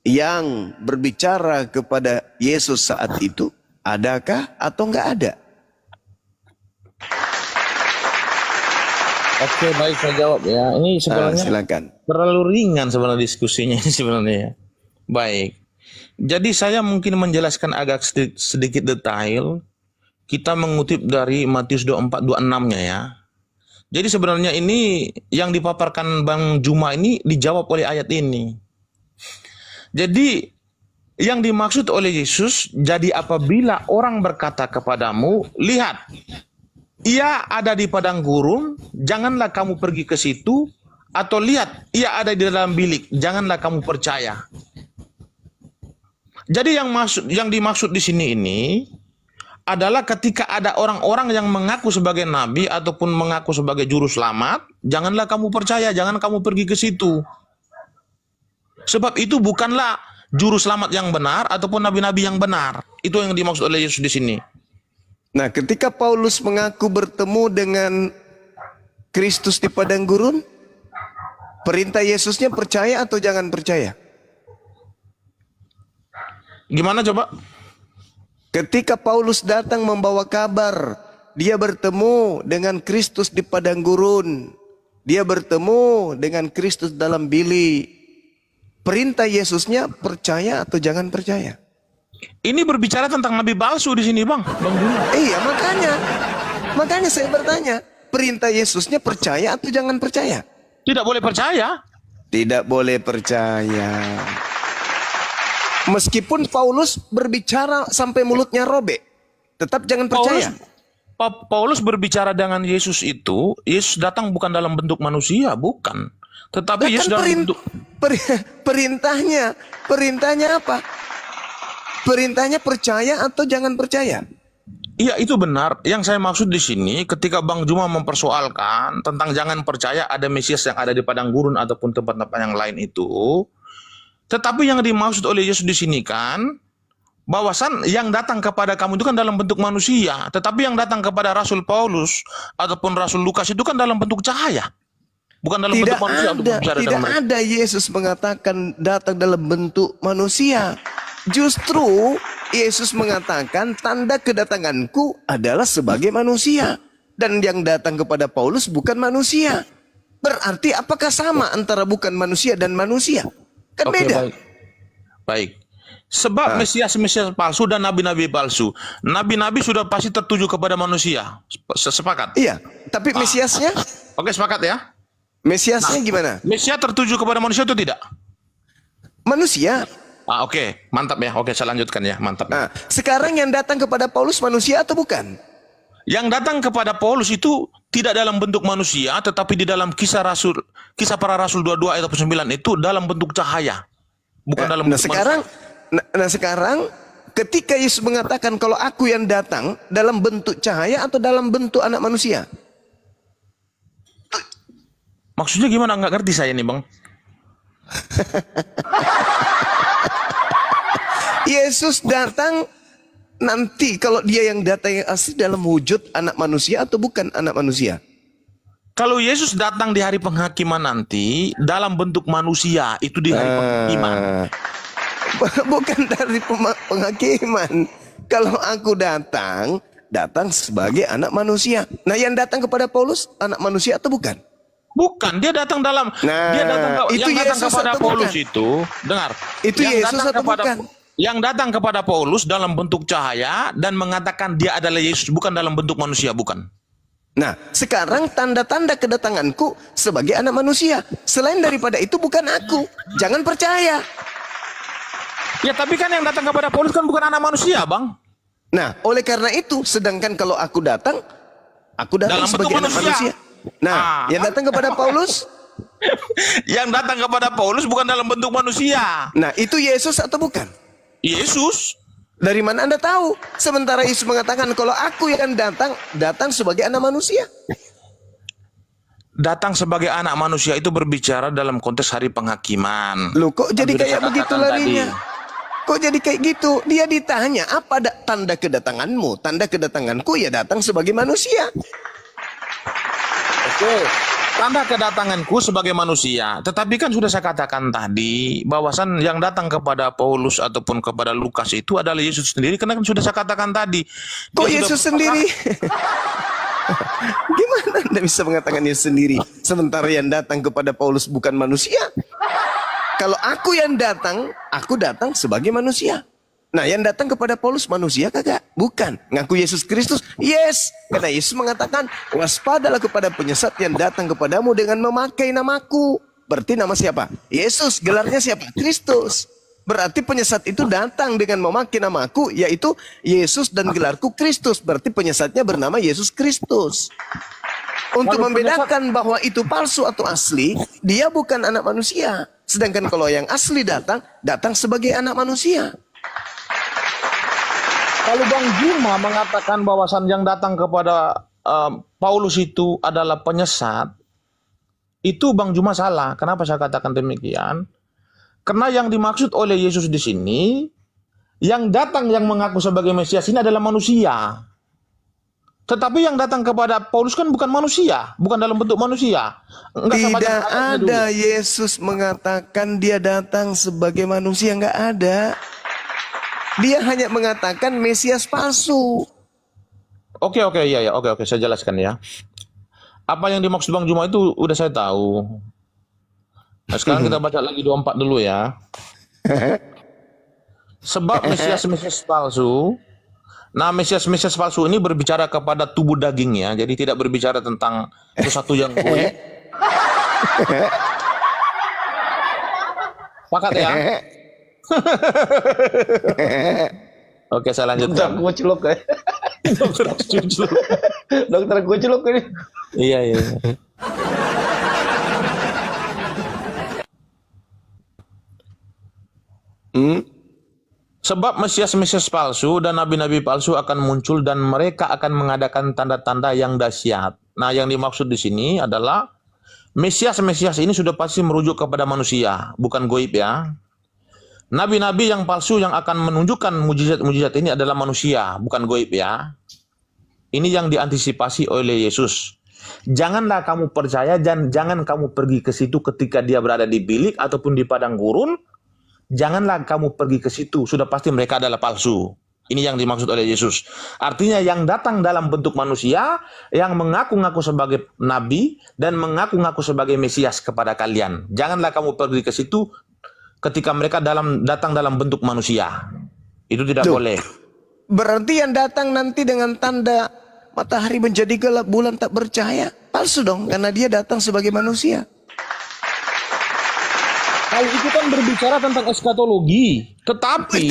yang berbicara kepada Yesus saat itu? Adakah atau enggak ada? Oke, baik, saya jawab ya. Ini sebenarnya silakan. Terlalu ringan sebenarnya diskusinya ini sebenarnya. Baik. Jadi saya mungkin menjelaskan agak sedikit detail. Kita mengutip dari Matius 24:26-nya ya. Jadi sebenarnya ini yang dipaparkan Bang Juma ini dijawab oleh ayat ini. Jadi yang dimaksud oleh Yesus, jadi apabila orang berkata kepadamu, lihat, ia ada di padang gurun, janganlah kamu pergi ke situ, atau lihat, ia ada di dalam bilik, janganlah kamu percaya. Jadi yang dimaksud di sini ini adalah ketika ada orang-orang yang mengaku sebagai nabi ataupun mengaku sebagai juru selamat, janganlah kamu percaya, jangan kamu pergi ke situ. Sebab itu bukanlah juru selamat yang benar ataupun nabi-nabi yang benar. Itu yang dimaksud oleh Yesus di sini. Nah, ketika Paulus mengaku bertemu dengan Kristus di padang gurun, perintah Yesusnya percaya atau jangan percaya? Gimana coba? Ketika Paulus datang membawa kabar, dia bertemu dengan Kristus di padang gurun. Dia bertemu dengan Kristus dalam bilik. Perintah Yesusnya percaya atau jangan percaya? Ini berbicara tentang nabi palsu di sini, Bang. Iya, makanya saya bertanya, perintah Yesusnya percaya atau jangan percaya? Tidak boleh percaya. Tidak boleh percaya. Meskipun Paulus berbicara sampai mulutnya robek, tetap jangan percaya. Paulus berbicara dengan Yesus itu, Yesus datang bukan dalam bentuk manusia, bukan. Tetapi Yesus dalam bentuk... Perintahnya apa? Perintahnya percaya atau jangan percaya? Iya, itu benar. Yang saya maksud di sini, ketika Bang Juma mempersoalkan tentang jangan percaya ada Mesias yang ada di padang gurun ataupun tempat-tempat yang lain itu, tetapi yang dimaksud oleh Yesus di sini kan, bahwasan yang datang kepada kamu itu kan dalam bentuk manusia, tetapi yang datang kepada Rasul Paulus ataupun Rasul Lukas itu kan dalam bentuk cahaya. Bukan dalam Tidak bentuk manusia untuk ada, berbicara tidak dengan mereka. ada Yesus mengatakan datang dalam bentuk manusia. Justru Yesus mengatakan tanda kedatanganku adalah sebagai manusia. Dan yang datang kepada Paulus bukan manusia. Berarti apakah sama antara bukan manusia dan manusia? Kan Oke, beda. baik. Baik. Sebab Mesias-Mesias palsu dan nabi-nabi palsu. Nabi-nabi sudah pasti tertuju kepada manusia. Sepakat? Iya, tapi Mesiasnya? Oke, sepakat ya? Mesiasnya gimana? Mesias tertuju kepada manusia atau tidak? Manusia. Oke, mantap ya. Oke, saya lanjutkan ya. Mantap. Nah, sekarang yang datang kepada Paulus manusia atau bukan? Yang datang kepada Paulus itu tidak dalam bentuk manusia, tetapi di dalam kisah para rasul 22 ayat 9 itu dalam bentuk cahaya. Bukan dalam bentuk manusia. Sekarang ketika Yesus mengatakan kalau aku yang datang dalam bentuk cahaya atau dalam bentuk anak manusia? Maksudnya gimana? Nggak ngerti saya nih, Bang. Yesus datang nanti kalau dia yang datang yang asli dalam wujud anak manusia atau bukan anak manusia? Kalau Yesus datang di hari penghakiman nanti dalam bentuk manusia, itu di hari penghakiman. Bukan dari penghakiman. Kalau aku datang sebagai anak manusia. Nah, yang datang kepada Paulus anak manusia atau bukan? Bukan, dia datang dalam dia datang itu yang datang Yesus kepada atau Paulus bukan? itu, dengar. Itu yang Yesus datang atau kepada bukan? Yang datang kepada Paulus dalam bentuk cahaya dan mengatakan dia adalah Yesus, bukan dalam bentuk manusia, bukan. Nah, sekarang tanda-tanda kedatanganku sebagai anak manusia. Selain daripada itu bukan aku. Jangan percaya. Ya, tapi kan yang datang kepada Paulus kan bukan anak manusia, Bang. Nah, oleh karena itu, sedangkan kalau aku datang Dalam sebagai bentuk anak manusia. manusia. Nah, yang datang kepada Paulus, Yang datang kepada Paulus bukan dalam bentuk manusia. nah itu Yesus atau bukan? Yesus. Dari mana Anda tahu? Sementara Yesus mengatakan kalau aku yang datang sebagai anak manusia. Datang sebagai anak manusia itu berbicara dalam konteks hari penghakiman. Loh, kok jadi Sudah kayak saya begitu katakan larinya? tadi. Kok jadi kayak gitu? Dia ditanya, apa tanda kedatanganmu? Tanda kedatanganku ya datang sebagai manusia. Oke. Tanda kedatanganku sebagai manusia. Tetapi kan sudah saya katakan tadi, bahwasan yang datang kepada Paulus ataupun kepada Lukas itu adalah Yesus sendiri. Karena kan sudah saya katakan tadi. Kok Dia Yesus sudah sendiri? Gimana Anda bisa mengatakan Yesus sendiri? Sementara yang datang kepada Paulus bukan manusia. Kalau aku yang datang, aku datang sebagai manusia. Nah, yang datang kepada Paulus manusia kagak? Bukan. Ngaku Yesus Kristus? Yes. Karena Yesus mengatakan, waspadalah kepada penyesat yang datang kepadamu dengan memakai namaku. Berarti nama siapa? Yesus. Gelarnya siapa? Kristus. Berarti penyesat itu datang dengan memakai namaku, yaitu Yesus dan gelarku Kristus. Berarti penyesatnya bernama Yesus Kristus. Untuk membedakan bahwa itu palsu atau asli, dia bukan anak manusia. Sedangkan kalau yang asli datang sebagai anak manusia. Kalau Bang Juma mengatakan bahwasan yang datang kepada Paulus itu adalah penyesat, itu Bang Juma salah. Kenapa saya katakan demikian? Karena yang dimaksud oleh Yesus di sini, yang datang yang mengaku sebagai Mesias ini adalah manusia. Tetapi yang datang kepada Paulus kan bukan manusia, bukan dalam bentuk manusia. Tidak ada Yesus mengatakan dia datang sebagai manusia, nggak ada. Dia hanya mengatakan Mesias palsu. Oke, saya jelaskan ya. Apa yang dimaksud Bang Juma itu udah saya tahu. Nah, sekarang kita baca lagi 24 dulu ya. Sebab Mesias palsu. Nah, Mesias palsu ini berbicara kepada tubuh dagingnya, jadi tidak berbicara tentang sesuatu yang goib. Sepakat ya? Oke, saya lanjutkan. Dokter kuculuk ini. Iya. Sebab Mesias palsu dan nabi-nabi palsu akan muncul dan mereka akan mengadakan tanda-tanda yang dahsyat. Nah, yang dimaksud di sini adalah Mesias ini sudah pasti merujuk kepada manusia, bukan goib ya. Nabi-nabi yang palsu yang akan menunjukkan mujizat-mujizat ini adalah manusia, bukan goib ya. Ini yang diantisipasi oleh Yesus. Janganlah kamu percaya dan jangan kamu pergi ke situ ketika dia berada di bilik ataupun di padang gurun. Janganlah kamu pergi ke situ, sudah pasti mereka adalah palsu. Ini yang dimaksud oleh Yesus. Artinya yang datang dalam bentuk manusia, yang mengaku-ngaku sebagai nabi dan mengaku-ngaku sebagai Mesias kepada kalian. Janganlah kamu pergi ke situ ketika mereka datang dalam bentuk manusia. Itu tidak boleh. Berarti yang datang nanti dengan tanda matahari menjadi gelap, bulan tak bercahaya, palsu dong, karena dia datang sebagai manusia. Kalau itu kan berbicara tentang eskatologi, tetapi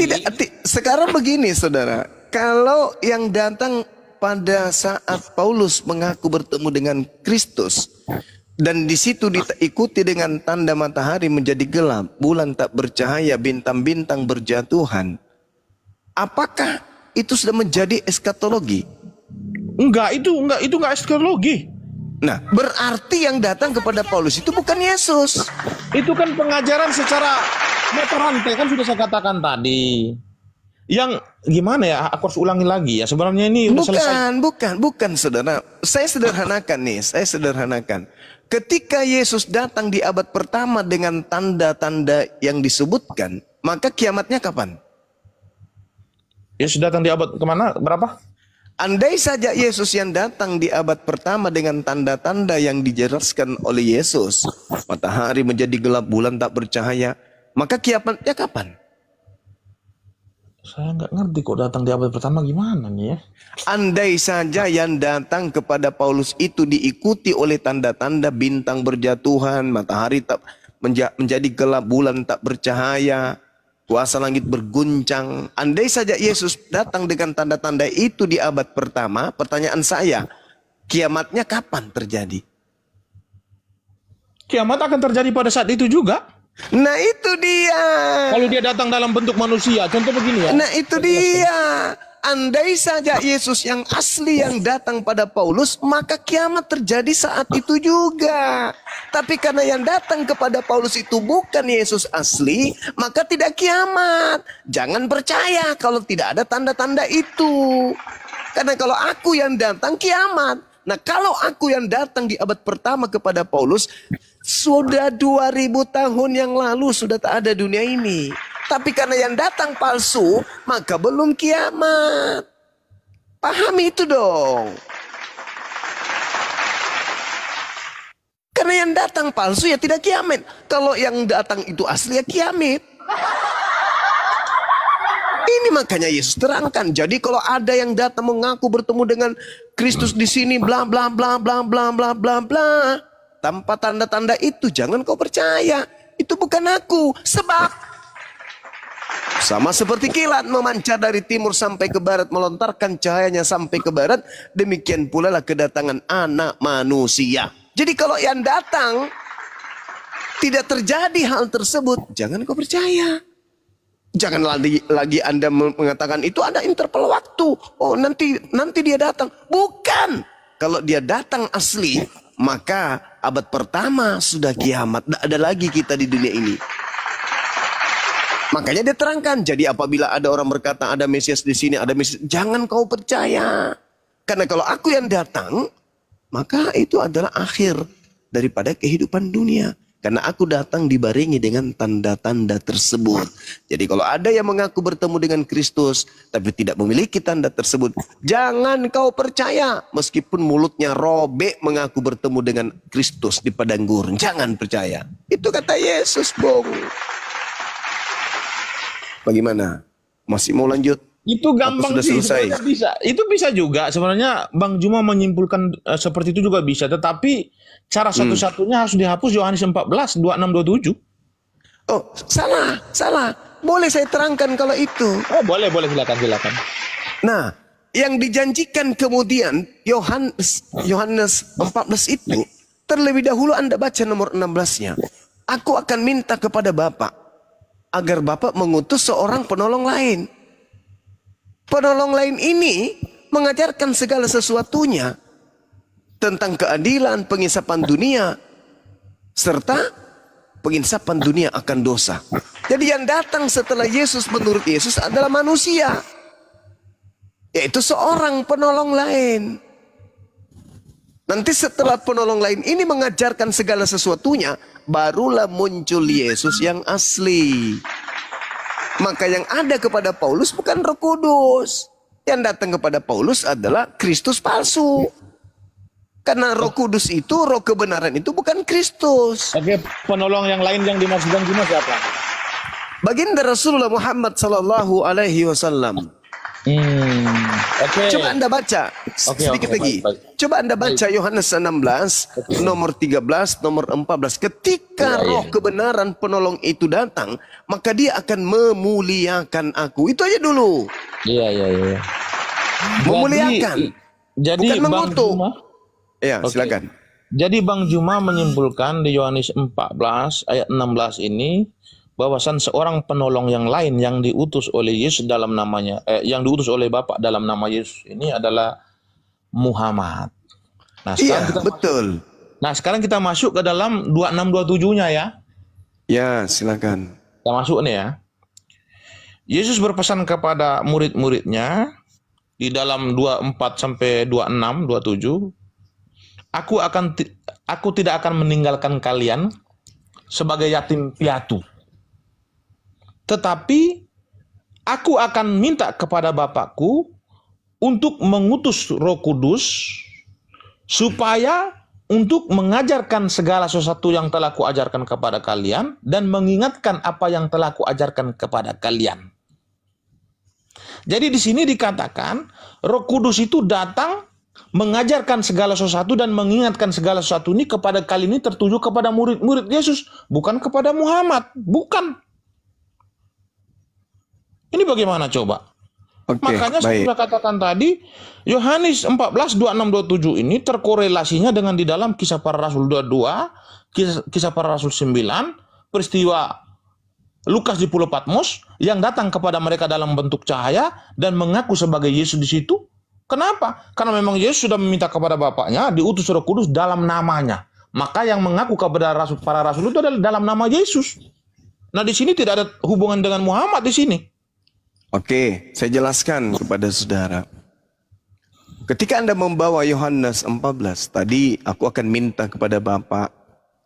Sekarang begini, saudara, kalau yang datang pada saat Paulus mengaku bertemu dengan Kristus dan di situ diikuti dengan tanda matahari menjadi gelap, bulan tak bercahaya, bintang-bintang berjatuhan, apakah itu sudah menjadi eskatologi? enggak, itu enggak eskatologi. Nah, berarti yang datang kepada Paulus itu bukan Yesus. Itu kan pengajaran secara mata rantai, kan sudah saya katakan tadi. Yang gimana ya, aku harus ulangi lagi ya. Sebenarnya ini udah selesai. Bukan, saudara. Saya sederhanakan. Ketika Yesus datang di abad pertama dengan tanda-tanda yang disebutkan, maka kiamatnya kapan? Yesus datang di abad kemana? Berapa? Andai saja Yesus yang datang di abad pertama dengan tanda-tanda yang dijelaskan oleh Yesus, matahari menjadi gelap, bulan tak bercahaya, maka kiamatnya kapan? Saya nggak ngerti kok datang di abad pertama gimana nih ya. Andai saja yang datang kepada Paulus itu diikuti oleh tanda-tanda bintang berjatuhan, matahari tak menjadi gelap, bulan tak bercahaya, kuasa langit berguncang. Andai saja Yesus datang dengan tanda-tanda itu di abad pertama, pertanyaan saya, kiamatnya kapan terjadi? Kiamat akan terjadi pada saat itu juga. Nah itu dia. Kalau dia datang dalam bentuk manusia, contoh begini ya. Nah itu dia. Andai saja Yesus yang asli yang datang pada Paulus, maka kiamat terjadi saat itu juga. Tapi karena yang datang kepada Paulus itu bukan Yesus asli, maka tidak kiamat. Jangan percaya kalau tidak ada tanda-tanda itu. Karena kalau aku yang datang, kiamat. Nah kalau aku yang datang di abad pertama kepada Paulus, sudah 2000 tahun yang lalu sudah tak ada dunia ini. Tapi karena yang datang palsu, maka belum kiamat. Pahami itu dong. Karena yang datang palsu ya tidak kiamat. Kalau yang datang itu asli ya kiamat. Ini makanya Yesus terangkan. Jadi kalau ada yang datang mengaku bertemu dengan Kristus di sini bla bla bla bla bla bla bla bla, tanpa tanda-tanda itu jangan kau percaya. Itu bukan aku. Sebab sama seperti kilat memancar dari timur sampai ke barat, melontarkan cahayanya sampai ke barat, demikian pula lah kedatangan Anak Manusia. Jadi kalau yang datang tidak terjadi hal tersebut, jangan kau percaya. Jangan lagi Anda mengatakan itu ada interval waktu. Oh nanti dia datang. Bukan. Kalau dia datang asli, maka abad pertama sudah kiamat. Tidak ada lagi kita di dunia ini. Makanya dia terangkan. Jadi apabila ada orang berkata ada Mesias di sini, ada Mesias, jangan kau percaya. Karena kalau aku yang datang, maka itu adalah akhir daripada kehidupan dunia. Karena aku datang dibarengi dengan tanda-tanda tersebut. Jadi kalau ada yang mengaku bertemu dengan Kristus, tapi tidak memiliki tanda tersebut, jangan kau percaya. Meskipun mulutnya robek mengaku bertemu dengan Kristus di padang gurun. Jangan percaya. Itu kata Yesus, Bung. Bagaimana? Masih mau lanjut? Itu gampang sih, sebenarnya bisa. Itu bisa juga. Sebenarnya Bang Juma menyimpulkan seperti itu juga bisa. Tetapi cara satu-satunya harus dihapus Yohanes 14, 26, 27. Oh, salah. Boleh saya terangkan kalau itu. Oh, boleh, silakan. Nah, yang dijanjikan kemudian Yohanes 14 itu, terlebih dahulu Anda baca nomor 16-nya. Aku akan minta kepada Bapa agar Bapa mengutus seorang penolong lain. Penolong lain ini mengajarkan segala sesuatunya tentang keadilan, pengisapan dunia, serta pengisapan dunia akan dosa. Jadi yang datang setelah Yesus menurut Yesus adalah manusia, yaitu seorang penolong lain. Nanti setelah penolong lain ini mengajarkan segala sesuatunya, barulah muncul Yesus yang asli. Maka yang ada kepada Paulus bukan Roh Kudus. Yang datang kepada Paulus adalah Kristus palsu. Karena Roh Kudus itu, Roh kebenaran itu bukan Kristus. Oke, penolong yang lain yang dimaksudkan cuma siapa? Baginda Rasulullah Muhammad sallallahu alaihi wasallam. Oke. Coba Anda baca sedikit lagi. Baik. Coba Anda baca Yohanes 16 nomor 13, nomor 14. Ketika Roh kebenaran penolong itu datang, maka dia akan memuliakan aku. Itu aja dulu. Iya. Memuliakan. Jadi bukan Bang mengutuk. Juma, Ya, oke. silakan. Jadi Bang Juma menyimpulkan di Yohanes 14 ayat 16 ini bahwasan seorang penolong yang lain yang diutus oleh Yesus dalam namanya, yang diutus oleh Bapa dalam nama Yesus ini adalah Muhammad. Nah, sekarang kita masuk ke dalam 26-27-nya ya. Ya, silakan. Kita masuk nih ya. Yesus berpesan kepada murid-muridnya di dalam 24 sampai 26, 27, Aku tidak akan meninggalkan kalian sebagai yatim piatu. Tetapi aku akan minta kepada Bapakku untuk mengutus Roh Kudus supaya untuk mengajarkan segala sesuatu yang telah kuajarkan kepada kalian dan mengingatkan apa yang telah kuajarkan kepada kalian. Jadi di sini dikatakan Roh Kudus itu datang mengajarkan segala sesuatu dan mengingatkan segala sesuatu ini kepada kalian ini tertuju kepada murid-murid Yesus, bukan kepada Muhammad, bukan. Ini bagaimana coba? Oke, Makanya saya sudah katakan tadi, Yohanes 14, 26, 27 ini terkorelasinya dengan di dalam Kisah Para Rasul 22, Kisah Para Rasul 9, peristiwa Lukas di Pulau Patmos yang datang kepada mereka dalam bentuk cahaya dan mengaku sebagai Yesus di situ. Kenapa? Karena memang Yesus sudah meminta kepada Bapaknya diutus Roh Kudus dalam namanya. Maka yang mengaku kepada para rasul itu adalah dalam nama Yesus. Nah, di sini tidak ada hubungan dengan Muhammad di sini. Oke, saya jelaskan kepada saudara. Ketika Anda membawa Yohanes 14, tadi aku akan minta kepada Bapak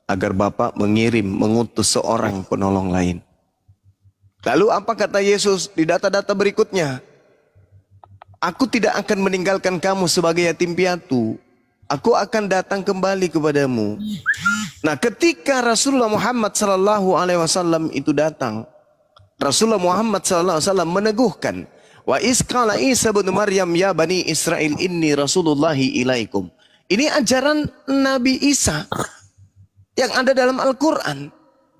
agar Bapak mengutus seorang penolong lain. Lalu apa kata Yesus di data-data berikutnya? Aku tidak akan meninggalkan kamu sebagai yatim piatu. Aku akan datang kembali kepadamu. Nah, ketika Rasulullah Muhammad SAW itu datang, Rasulullah Muhammad SAW meneguhkan, wa isqala Isa bin Maryam ya bani Israel inni rasulullahi ilaikum. Ini ajaran Nabi Isa yang ada dalam Al-Quran.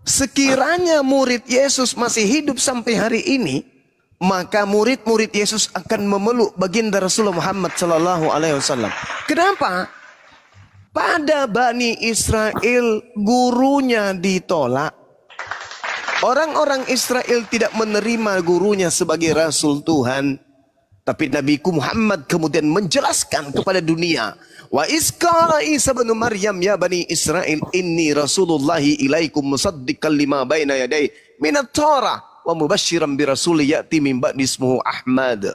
Sekiranya murid Yesus masih hidup sampai hari ini, maka murid-murid Yesus akan memeluk baginda Rasulullah Muhammad SAW. Kenapa? Pada Bani Israel gurunya ditolak. Orang-orang Israel tidak menerima gurunya sebagai Rasul Tuhan. Tapi Nabiku Muhammad kemudian menjelaskan kepada dunia. Wa isqala Isa bin Maryam ya bani Israel inni rasulullahi ilaikum musaddiqan lima baina yaday minat Torah wa mubasyiran bi rasuli ya'ti min ba'di ismuhu Ahmad.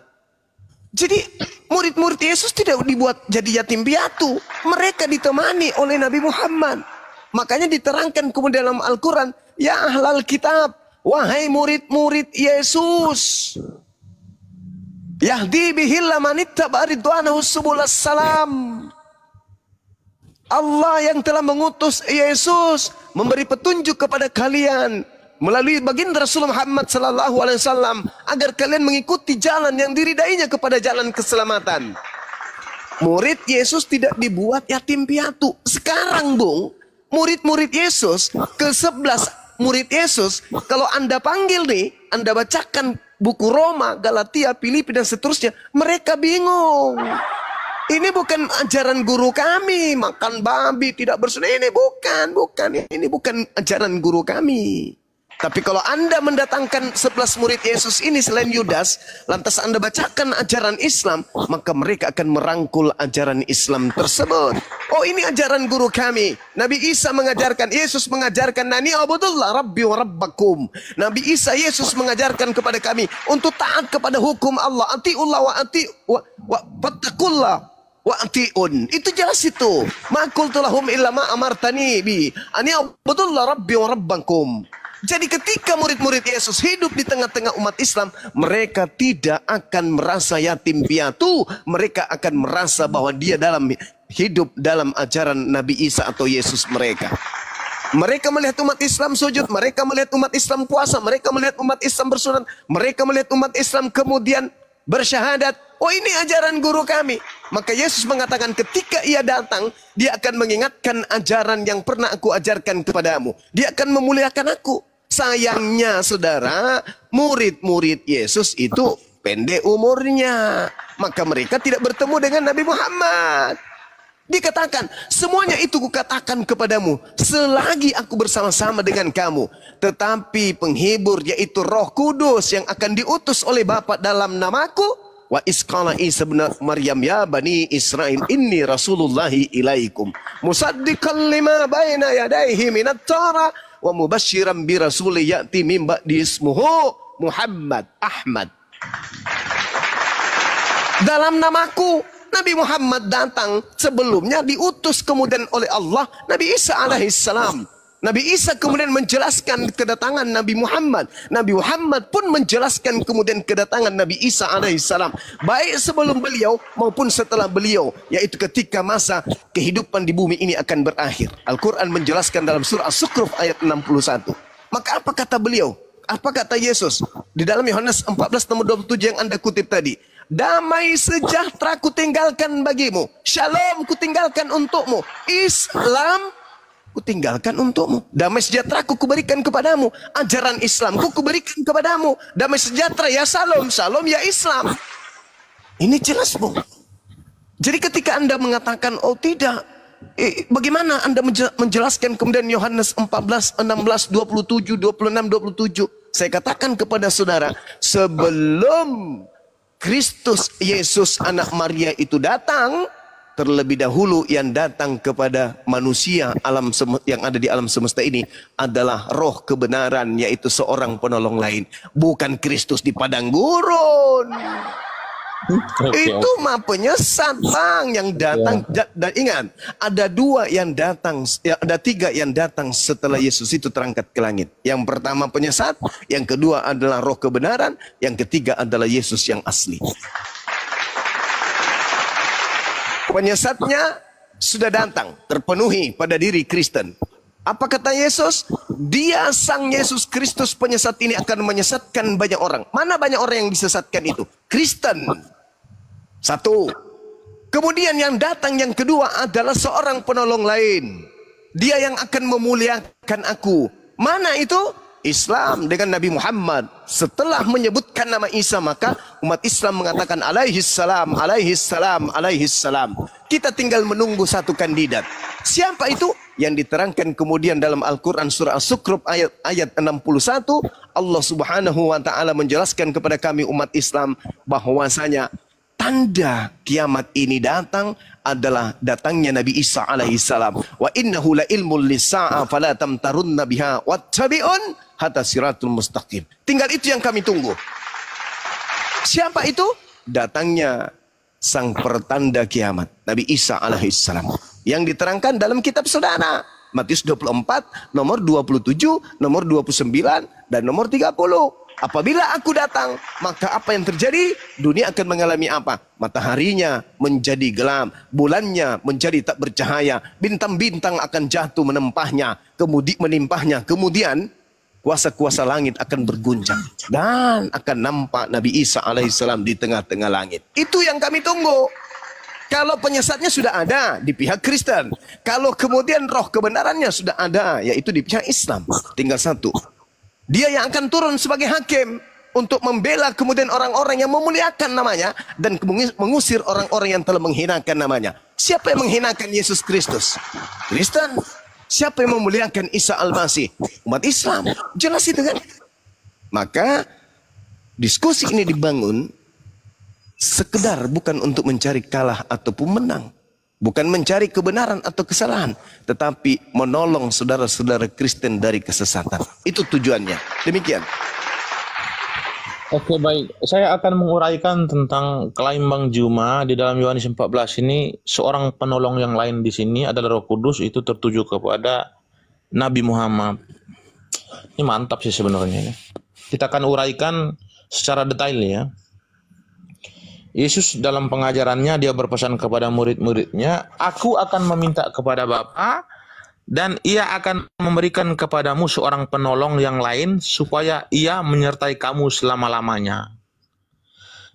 Jadi murid-murid Yesus tidak dibuat jadi yatim piatu. Mereka ditemani oleh Nabi Muhammad. Makanya diterangkan kemudian dalam Al-Quran, ya ahlal kitab, wahai murid-murid Yesus, yahdi bihillah manittaba ridwanahu subulas salam. Allah yang telah mengutus Yesus memberi petunjuk kepada kalian melalui baginda Rasulullah Muhammad SAW agar kalian mengikuti jalan yang diridainya kepada jalan keselamatan. Murid Yesus tidak dibuat yatim piatu. Sekarang Bung, murid-murid Yesus, ke-11 murid Yesus, kalau Anda panggil nih, Anda bacakan buku Roma, Galatia, Filipi dan seterusnya, mereka bingung. Ini bukan ajaran guru kami, makan babi, tidak bersunat. Ini bukan. Ini bukan ajaran guru kami. Tapi kalau Anda mendatangkan 11 murid Yesus ini selain Yudas, lantas Anda bacakan ajaran Islam, maka mereka akan merangkul ajaran Islam tersebut. Oh, ini ajaran guru kami. Nabi Isa mengajarkan, Yesus mengajarkan, nani abudullah rabbi wa rabbakum. Nabi Isa, Yesus mengajarkan kepada kami untuk taat kepada hukum Allah. Atiullah wa fattakullah. wa'ti'un. Itu jelas itu. Ma qultu lahum illa ma amartani bi an ya'budullah rabbi wa rabbakum. Jadi ketika murid-murid Yesus hidup di tengah-tengah umat Islam, mereka tidak akan merasa yatim piatu. Mereka akan merasa bahwa dia hidup dalam ajaran Nabi Isa atau Yesus mereka. Mereka melihat umat Islam sujud, mereka melihat umat Islam puasa, mereka melihat umat Islam bersunat, mereka melihat umat Islam kemudian bersyahadat. Oh, ini ajaran guru kami. Maka Yesus mengatakan ketika ia datang, dia akan mengingatkan ajaran yang pernah aku ajarkan kepadamu. Dia akan memuliakan aku. Sayangnya saudara, murid-murid Yesus itu pendek umurnya. Maka mereka tidak bertemu dengan Nabi Muhammad. Dikatakan, semuanya itu kukatakan kepadamu selagi aku bersama-sama dengan kamu. Tetapi penghibur yaitu Roh Kudus yang akan diutus oleh Bapa dalam namaku. Wa isqala Isa bin Maryam ya bani Israel inni rasulullahi ilaikum. Musaddiqan lima baina yadayhi minat Tara wa mubasyiran bi rasuli ya'ti min ba'di ismuhu Muhammad Ahmad. Dalam namaku Nabi Muhammad datang, sebelumnya diutus kemudian oleh Allah Nabi Isa alaihissalam. Nabi Isa kemudian menjelaskan kedatangan Nabi Muhammad. Nabi Muhammad pun menjelaskan kemudian kedatangan Nabi Isa alaihissalam. Baik sebelum beliau maupun setelah beliau. Yaitu ketika masa kehidupan di bumi ini akan berakhir. Al-Quran menjelaskan dalam surah As-Zukhruf ayat 61. Maka apa kata beliau? Apa kata Yesus? Di dalam Yohanes 14 nomor 27 yang Anda kutip tadi. Damai sejahtera kutinggalkan bagimu. Shalom kutinggalkan untukmu. Islam kutinggalkan untukmu. Damai sejahtera kuberikan kepadamu. Ajaran Islam kuberikan kepadamu. Damai sejahtera ya salam. Salam ya Islam. Ini jelas, Bu. Jadi ketika Anda mengatakan, oh tidak. Bagaimana Anda menjelaskan kemudian Yohanes 14, 16, 27, 26, 27. Saya katakan kepada saudara. Sebelum Kristus Yesus anak Maria itu datang, terlebih dahulu yang datang kepada manusia yang ada di alam semesta ini adalah roh kebenaran, yaitu seorang penolong lain. Bukan Kristus di padang gurun. Itu mah penyesat, Bang, yang datang. Dan ingat, ada tiga yang datang setelah Yesus itu terangkat ke langit. Yang pertama penyesat, yang kedua adalah roh kebenaran, yang ketiga adalah Yesus yang asli. Penyesatnya sudah datang, terpenuhi pada diri Kristen. Apa kata Yesus? Dia sang Yesus Kristus penyesat ini akan menyesatkan banyak orang. Mana banyak orang yang disesatkan itu? Kristen. Satu. Kemudian yang datang yang kedua adalah seorang penolong lain. Dia yang akan memuliakan aku. Mana itu? Islam dengan Nabi Muhammad. Setelah menyebutkan nama Isa, maka umat Islam mengatakan alaihis salam, alaihis salam, alaihis salam. Kita tinggal menunggu satu kandidat. Siapa itu? Yang diterangkan kemudian dalam Al-Quran surah As-Zukhruf ayat 61. Allah subhanahu wa ta'ala menjelaskan kepada kami umat Islam bahwasanya tanda kiamat ini datang adalah datangnya Nabi Isa alaihissalam. Wa innahu la ilmul lisa'a fala tamtarunna biha wattabi'un hatta siratul mustaqim. Tinggal itu yang kami tunggu. Siapa itu? Datangnya sang pertanda kiamat, Nabi Isa alaihissalam. Yang diterangkan dalam kitab saudara. Matius 24, nomor 27, nomor 29, dan nomor 30. Apabila aku datang, maka apa yang terjadi? Dunia akan mengalami apa? Mataharinya menjadi gelap, bulannya menjadi tak bercahaya, bintang-bintang akan jatuh menimpahnya. Kemudian kuasa-kuasa langit akan berguncang dan akan nampak Nabi Isa alaihissalam di tengah-tengah langit. Itu yang kami tunggu. Kalau penyesatnya sudah ada di pihak Kristen, kalau kemudian roh kebenarannya sudah ada, yaitu di pihak Islam, tinggal satu. Dia yang akan turun sebagai hakim untuk membela kemudian orang-orang yang memuliakan namanya dan mengusir orang-orang yang telah menghinakan namanya. Siapa yang menghinakan Yesus Kristus? Kristen. Siapa yang memuliakan Isa Al-Masih? Umat Islam. Jelas itu kan? Maka diskusi ini dibangun sekedar bukan untuk mencari kalah ataupun menang. Bukan mencari kebenaran atau kesalahan, tetapi menolong saudara-saudara Kristen dari kesesatan. Itu tujuannya. Demikian. Oke, baik. Saya akan menguraikan tentang klaim Bang Juma di dalam Yohanes 14 ini. Seorang penolong yang lain di sini adalah Roh Kudus, itu tertuju kepada Nabi Muhammad. Ini mantap sih sebenarnya, ya. Kita akan uraikan secara detail, ya. Yesus dalam pengajarannya dia berpesan kepada murid-muridnya, "Aku akan meminta kepada Bapa dan ia akan memberikan kepadamu seorang penolong yang lain supaya ia menyertai kamu selama-lamanya."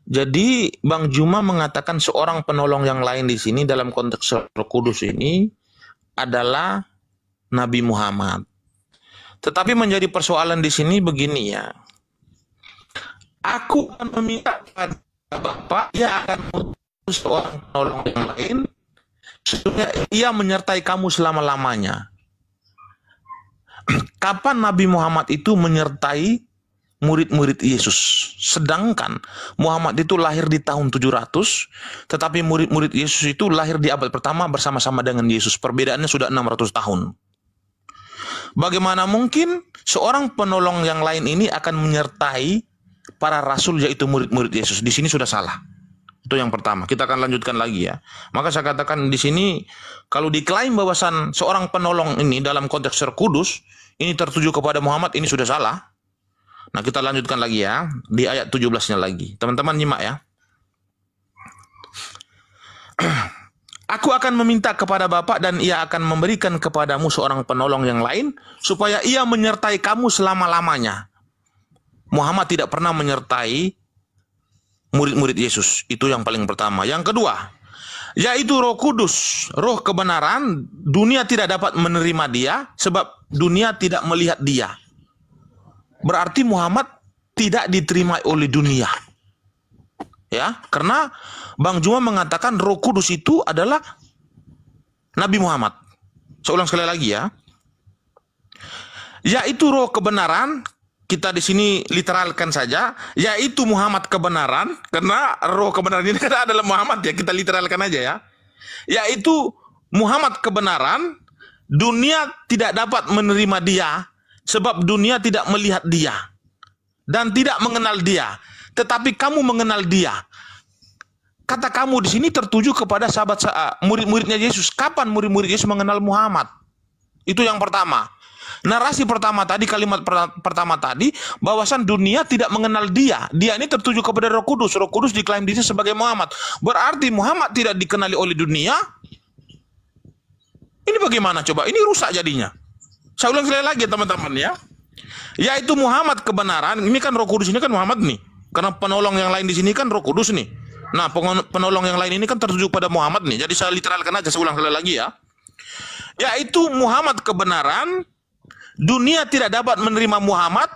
Jadi Bang Juma mengatakan seorang penolong yang lain di sini dalam konteks Roh Kudus ini adalah Nabi Muhammad. Tetapi menjadi persoalan di sini begini, ya. Aku akan meminta kepada Bapa, ia akan mengutus seorang penolong yang lain supaya ia menyertai kamu selama-lamanya. Kapan Nabi Muhammad itu menyertai murid-murid Yesus? Sedangkan Muhammad itu lahir di tahun 700, tetapi murid-murid Yesus itu lahir di abad pertama bersama-sama dengan Yesus. Perbedaannya sudah 600 tahun. Bagaimana mungkin seorang penolong yang lain ini akan menyertai para rasul, yaitu murid-murid Yesus? Di sini sudah salah. Itu yang pertama. Kita akan lanjutkan lagi, ya. Maka saya katakan di sini, kalau diklaim bahwasan seorang penolong ini dalam konteks Roh Kudus ini tertuju kepada Muhammad, ini sudah salah. Nah, kita lanjutkan lagi, ya, di ayat 17-nya lagi. Teman-teman nyimak, ya. Aku akan meminta kepada Bapa dan ia akan memberikan kepadamu seorang penolong yang lain supaya ia menyertai kamu selama-lamanya. Muhammad tidak pernah menyertai murid-murid Yesus. Itu yang paling pertama. Yang kedua, yaitu Roh Kudus, roh kebenaran. Dunia tidak dapat menerima dia sebab dunia tidak melihat dia. Berarti Muhammad tidak diterima oleh dunia. Ya, karena Bang Juma mengatakan Roh Kudus itu adalah Nabi Muhammad. Saya ulang sekali lagi, ya. Yaitu roh kebenaran. Kita di sini literalkan saja, yaitu Muhammad kebenaran, karena roh kebenaran ini kan adalah Muhammad, ya, kita literalkan aja, ya. Yaitu Muhammad kebenaran, dunia tidak dapat menerima dia sebab dunia tidak melihat dia dan tidak mengenal dia, tetapi kamu mengenal dia. Kata kamu di sini tertuju kepada sahabat murid-muridnya Yesus. Kapan murid-murid Yesus mengenal Muhammad? Itu yang pertama. Narasi pertama tadi, kalimat pertama tadi, bahwasan dunia tidak mengenal dia. Dia ini tertuju kepada Roh Kudus. Roh Kudus diklaim diri sebagai Muhammad. Berarti Muhammad tidak dikenali oleh dunia. Ini bagaimana coba? Ini rusak jadinya. Saya ulang sekali lagi, teman-teman, ya. Yaitu Muhammad kebenaran. Ini kan Roh Kudus ini kan Muhammad nih. Karena penolong yang lain di sini kan Roh Kudus nih. Nah, penolong yang lain ini kan tertuju pada Muhammad nih. Jadi saya literalkan aja, saya ulang sekali lagi, ya. Yaitu Muhammad kebenaran. Dunia tidak dapat menerima Muhammad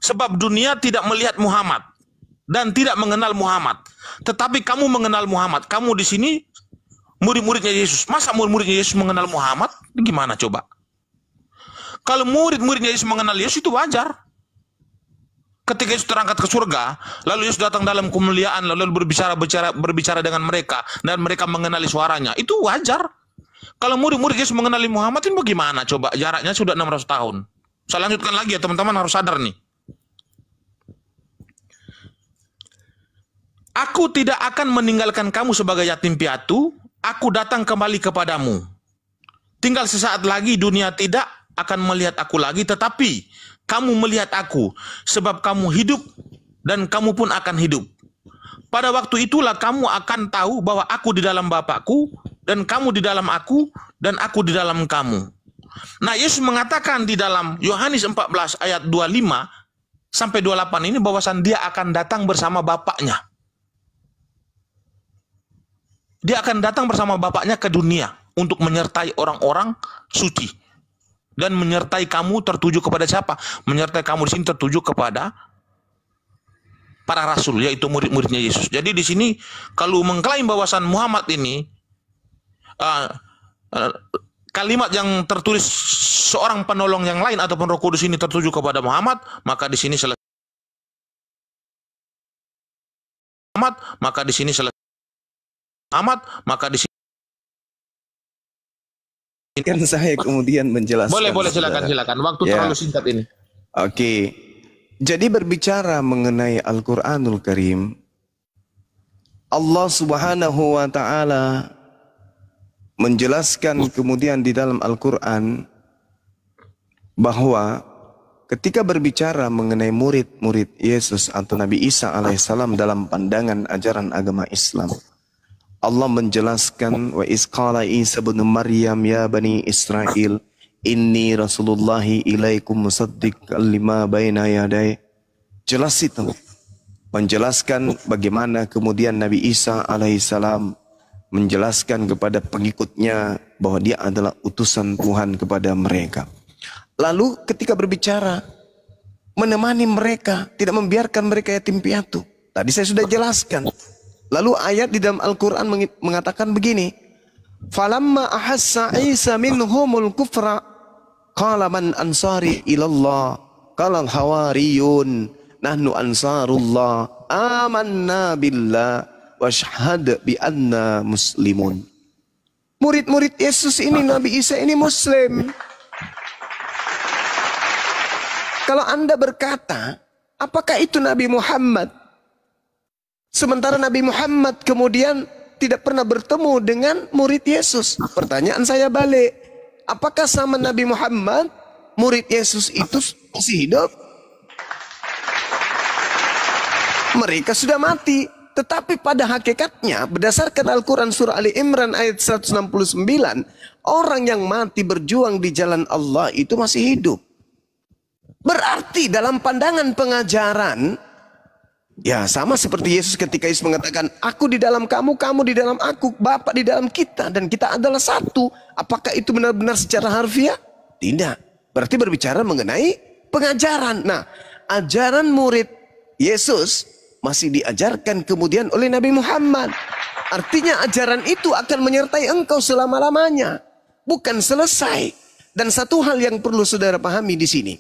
sebab dunia tidak melihat Muhammad dan tidak mengenal Muhammad. Tetapi kamu mengenal Muhammad. Kamu di sini murid-muridnya Yesus. Masa murid-muridnya Yesus mengenal Muhammad? Ini gimana coba? Kalau murid-muridnya Yesus mengenal Yesus itu wajar. Ketika Yesus terangkat ke surga, lalu Yesus datang dalam kemuliaan, lalu berbicara dengan mereka dan mereka mengenali suaranya. Itu wajar. Kalau murid-murid Yesus mengenali Muhammad ini bagaimana coba? Jaraknya sudah 600 tahun. Saya lanjutkan lagi, ya, teman-teman harus sadar nih. Aku tidak akan meninggalkan kamu sebagai yatim piatu. Aku datang kembali kepadamu. Tinggal sesaat lagi dunia tidak akan melihat aku lagi, tetapi kamu melihat aku, sebab kamu hidup dan kamu pun akan hidup. Pada waktu itulah kamu akan tahu bahwa aku di dalam Bapakku, dan kamu di dalam aku, dan aku di dalam kamu. Nah, Yesus mengatakan di dalam Yohanes 14 ayat 25 sampai 28 ini bahwasan dia akan datang bersama Bapaknya. Dia akan datang bersama Bapaknya ke dunia untuk menyertai orang-orang suci. Dan menyertai kamu tertuju kepada siapa? Menyertai kamu di sini tertuju kepada para rasul, yaitu murid-muridnya Yesus. Jadi di sini kalau mengklaim bahwasan Muhammad ini kalimat yang tertulis seorang penolong yang lain ataupun Roh Kudus ini tertuju kepada Muhammad, maka di sini selesai. Maka di sini selesai. Maka di sini. Kan saya kemudian menjelaskan. Boleh silakan. Waktu terlalu singkat ini. Oke. Jadi berbicara mengenai Al-Quranul Karim, Allah Subhanahu wa Ta'ala menjelaskan kemudian di dalam Al-Quran bahwa ketika berbicara mengenai murid-murid Yesus atau Nabi Isa alaihissalam dalam pandangan ajaran agama Islam, Allah menjelaskan wa isqala Isa bin Maryam ya bani Israel inni rasulullahi ilaikum musaddiqan lima baina yaday. Jelas itu menjelaskan bagaimana kemudian Nabi Isa alaihissalam menjelaskan kepada pengikutnya bahwa dia adalah utusan Tuhan kepada mereka. Lalu ketika berbicara menemani mereka, tidak membiarkan mereka yatim piatu. Tadi saya sudah jelaskan. Lalu ayat di dalam Al-Quran mengatakan begini, falamma ahassa Isa minhumul kufra qala man ansari ilallah qala al-hawariyun nahnu ansarullah amanna billah washhad bi anna muslimun. Murid-murid Yesus ini, Nabi Isa ini Muslim. Kalau Anda berkata, apakah itu Nabi Muhammad? Sementara Nabi Muhammad kemudian tidak pernah bertemu dengan murid Yesus. Pertanyaan saya balik, apakah sama Nabi Muhammad, murid Yesus itu masih hidup? Mereka sudah mati. Tetapi pada hakikatnya, berdasarkan Al-Quran surah Ali Imran ayat 169, orang yang mati berjuang di jalan Allah itu masih hidup. Berarti dalam pandangan pengajaran, ya sama seperti Yesus ketika Yesus mengatakan, aku di dalam kamu, kamu di dalam aku, Bapa di dalam kita, dan kita adalah satu. Apakah itu benar-benar secara harfiah? Tidak. Berarti berbicara mengenai pengajaran. Nah, ajaran murid Yesus masih diajarkan kemudian oleh Nabi Muhammad. Artinya ajaran itu akan menyertai engkau selama-lamanya. Bukan selesai. Dan satu hal yang perlu saudara pahami di sini.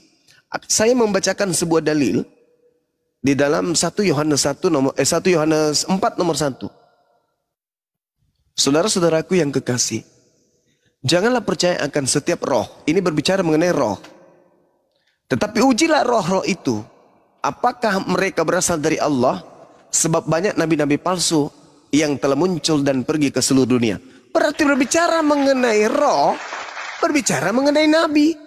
Saya membacakan sebuah dalil di dalam 1 Yohanes 4 nomor 1. Saudara-saudaraku yang kekasih, janganlah percaya akan setiap roh. Ini berbicara mengenai roh. Tetapi ujilah roh-roh itu, apakah mereka berasal dari Allah? Sebab banyak nabi-nabi palsu yang telah muncul dan pergi ke seluruh dunia. Berarti berbicara mengenai roh, berbicara mengenai nabi.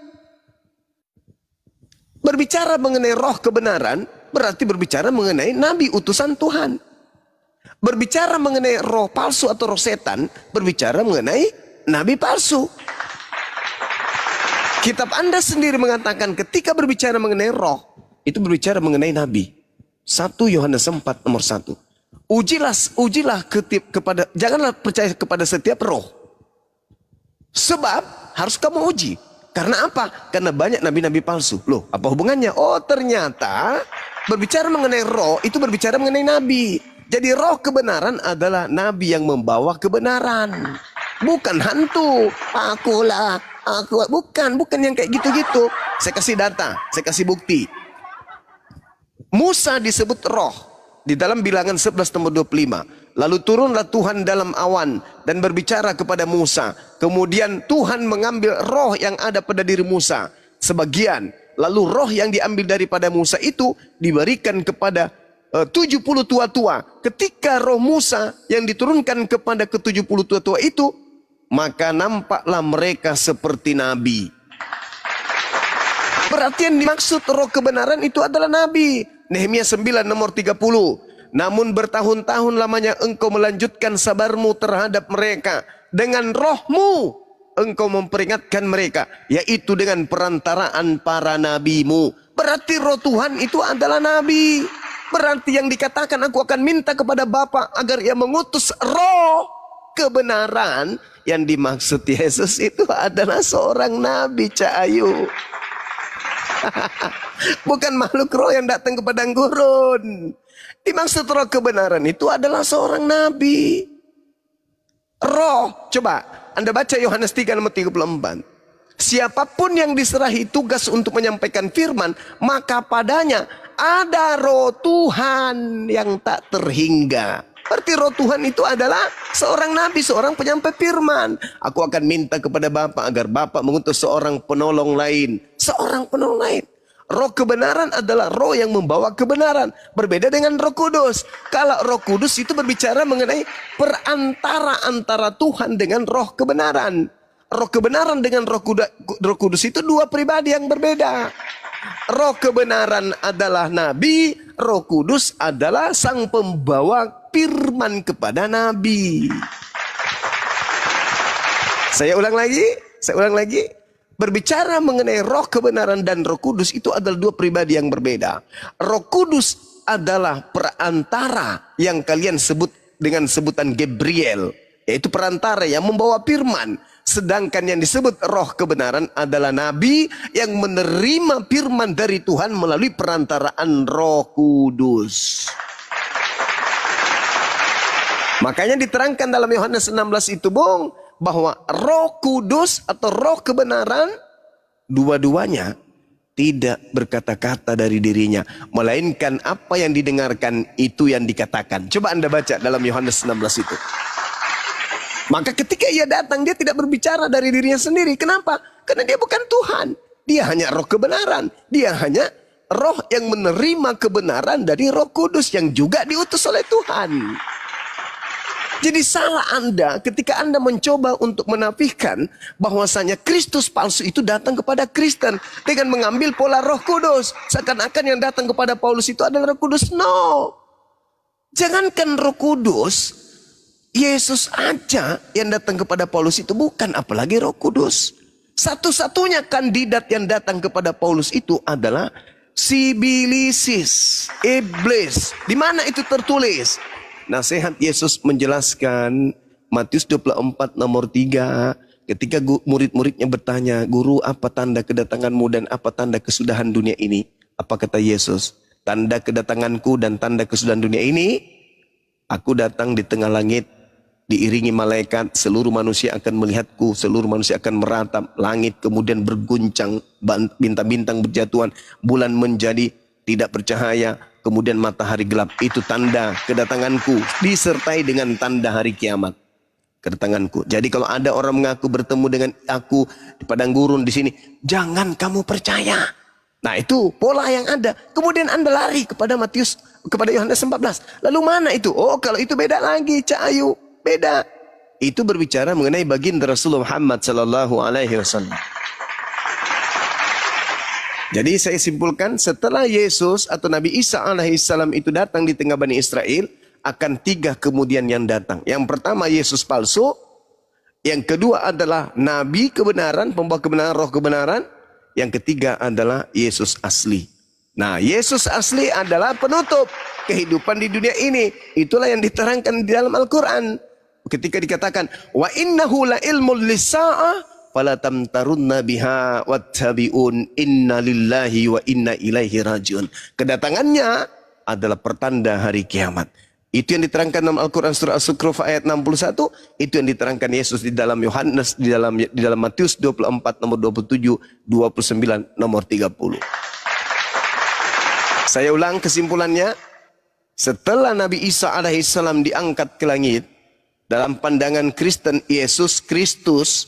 Berbicara mengenai roh kebenaran, berarti berbicara mengenai nabi utusan Tuhan. Berbicara mengenai roh palsu atau roh setan, berbicara mengenai nabi palsu. Kitab Anda sendiri mengatakan ketika berbicara mengenai roh, itu berbicara mengenai nabi. 1 Yohanes 4 nomor 1. Ujilah kepada, janganlah percaya kepada setiap roh. Sebab harus kamu uji. Karena apa? Karena banyak nabi-nabi palsu. Loh, apa hubungannya? Oh, ternyata berbicara mengenai roh itu berbicara mengenai nabi. Jadi roh kebenaran adalah nabi yang membawa kebenaran. Bukan hantu. Bukan yang kayak gitu-gitu. Saya kasih data, saya kasih bukti. Musa disebut roh di dalam Bilangan 11 nomor 25. Lalu turunlah Tuhan dalam awan dan berbicara kepada Musa. Kemudian Tuhan mengambil roh yang ada pada diri Musa sebagian. Lalu roh yang diambil daripada Musa itu diberikan kepada 70 tua-tua. Ketika roh Musa yang diturunkan kepada ke-70 tua-tua itu, maka nampaklah mereka seperti nabi. Berarti yang dimaksud roh kebenaran itu adalah nabi. Nehemia 9 nomor 30. Namun bertahun-tahun lamanya engkau melanjutkan sabarmu terhadap mereka. Dengan rohmu engkau memperingatkan mereka. Yaitu dengan perantaraan para nabimu. Berarti roh Tuhan itu adalah nabi. Berarti yang dikatakan aku akan minta kepada Bapa agar ia mengutus roh kebenaran. Yang dimaksud Yesus itu adalah seorang nabi, Cak Ayu. Bukan makhluk roh yang datang ke padang gurun. Dimaksud roh kebenaran itu adalah seorang nabi. Roh, coba Anda baca Yohanes 3 nomor 34. Siapapun yang diserahi tugas untuk menyampaikan firman, maka padanya ada roh Tuhan yang tak terhingga. Berarti roh Tuhan itu adalah seorang nabi, seorang penyampai firman. Aku akan minta kepada Bapa agar Bapa mengutus seorang penolong lain. Seorang penolong lain. Roh kebenaran adalah roh yang membawa kebenaran. Berbeda dengan Roh Kudus. Kalau Roh Kudus itu berbicara mengenai perantara antara Tuhan dengan roh kebenaran. Roh kebenaran dengan Roh Kudus itu dua pribadi yang berbeda. Roh kebenaran adalah nabi, Roh Kudus adalah sang pembawa firman kepada nabi. Saya ulang lagi. Berbicara mengenai roh kebenaran dan Roh Kudus itu adalah dua pribadi yang berbeda. Roh Kudus adalah perantara yang kalian sebut dengan sebutan Gabriel, yaitu perantara yang membawa firman. Sedangkan yang disebut roh kebenaran adalah nabi yang menerima firman dari Tuhan melalui perantaraan Roh Kudus. Makanya diterangkan dalam Yohanes 16 itu, Bung, bahwa Roh Kudus atau roh kebenaran dua-duanya tidak berkata-kata dari dirinya, melainkan apa yang didengarkan itu yang dikatakan. Coba Anda baca dalam Yohanes 16 itu. Maka ketika ia datang, dia tidak berbicara dari dirinya sendiri. Kenapa? Karena dia bukan Tuhan. Dia hanya roh kebenaran. Dia hanya roh yang menerima kebenaran dari Roh Kudus yang juga diutus oleh Tuhan. Jadi salah Anda ketika Anda mencoba untuk menafikan bahwasanya Kristus palsu itu datang kepada Kristen dengan mengambil pola Roh Kudus. Seakan-akan yang datang kepada Paulus itu adalah Roh Kudus. No. Jangankan Roh Kudus, Yesus aja yang datang kepada Paulus itu bukan, apalagi Roh Kudus. Satu-satunya kandidat yang datang kepada Paulus itu adalah Sibilisis, iblis. Di mana itu tertulis? Nasihat Yesus menjelaskan Matius 24 nomor 3, ketika murid-muridnya bertanya, "Guru, apa tanda kedatanganmu dan apa tanda kesudahan dunia ini?" Apa kata Yesus? "Tanda kedatanganku dan tanda kesudahan dunia ini, aku datang di tengah langit, diiringi malaikat, seluruh manusia akan melihatku, seluruh manusia akan meratap, langit kemudian berguncang, bintang-bintang berjatuhan, bulan menjadi tidak bercahaya, kemudian matahari gelap. Itu tanda kedatanganku, disertai dengan tanda hari kiamat." Kedatanganku. Jadi kalau ada orang mengaku bertemu dengan aku di padang gurun di sini, jangan kamu percaya. Nah, itu pola yang ada. Kemudian Anda lari kepada Yohanes 14. Lalu mana itu? Oh, kalau itu beda lagi, Cak Ayu. Beda. Itu berbicara mengenai baginda Rasulullah Muhammad sallallahu alaihi wasallam. Jadi saya simpulkan, setelah Yesus atau Nabi Isa alaihissalam itu datang di tengah Bani Israel, akan 3 kemudian yang datang. Yang pertama Yesus palsu, yang kedua adalah Nabi kebenaran, pembawa kebenaran, roh kebenaran, yang ketiga adalah Yesus asli. Nah, Yesus asli adalah penutup kehidupan di dunia ini. Itulah yang diterangkan di dalam Al-Quran. Ketika dikatakan, "Wa innahu la ilmul lisa'ah, fala tamtarunna biha wattabi'un, inna lillahi wa inna ilaihi rajiun." Kedatangannya adalah pertanda hari kiamat. Itu yang diterangkan dalam Al-Quran surah As-Zukhruf ayat 61. Itu yang diterangkan Yesus di dalam Yohanes, di dalam Matius 24 nomor 27, 29 nomor 30. Saya ulang kesimpulannya. Setelah Nabi Isa alaihissalam diangkat ke langit, dalam pandangan Kristen, Yesus Kristus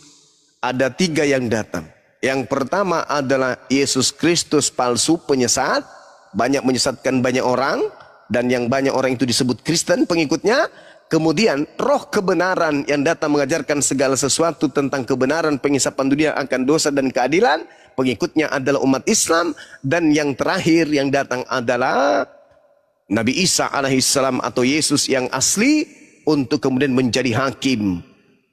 ada 3 yang datang. Yang pertama adalah Yesus Kristus palsu, penyesat, banyak menyesatkan banyak orang, dan yang banyak orang itu disebut Kristen pengikutnya. Kemudian roh kebenaran yang datang mengajarkan segala sesuatu tentang kebenaran, pengisapan dunia akan dosa dan keadilan, pengikutnya adalah umat Islam. Dan yang terakhir yang datang adalah Nabi Isa alaihissalam atau Yesus yang asli, untuk kemudian menjadi hakim.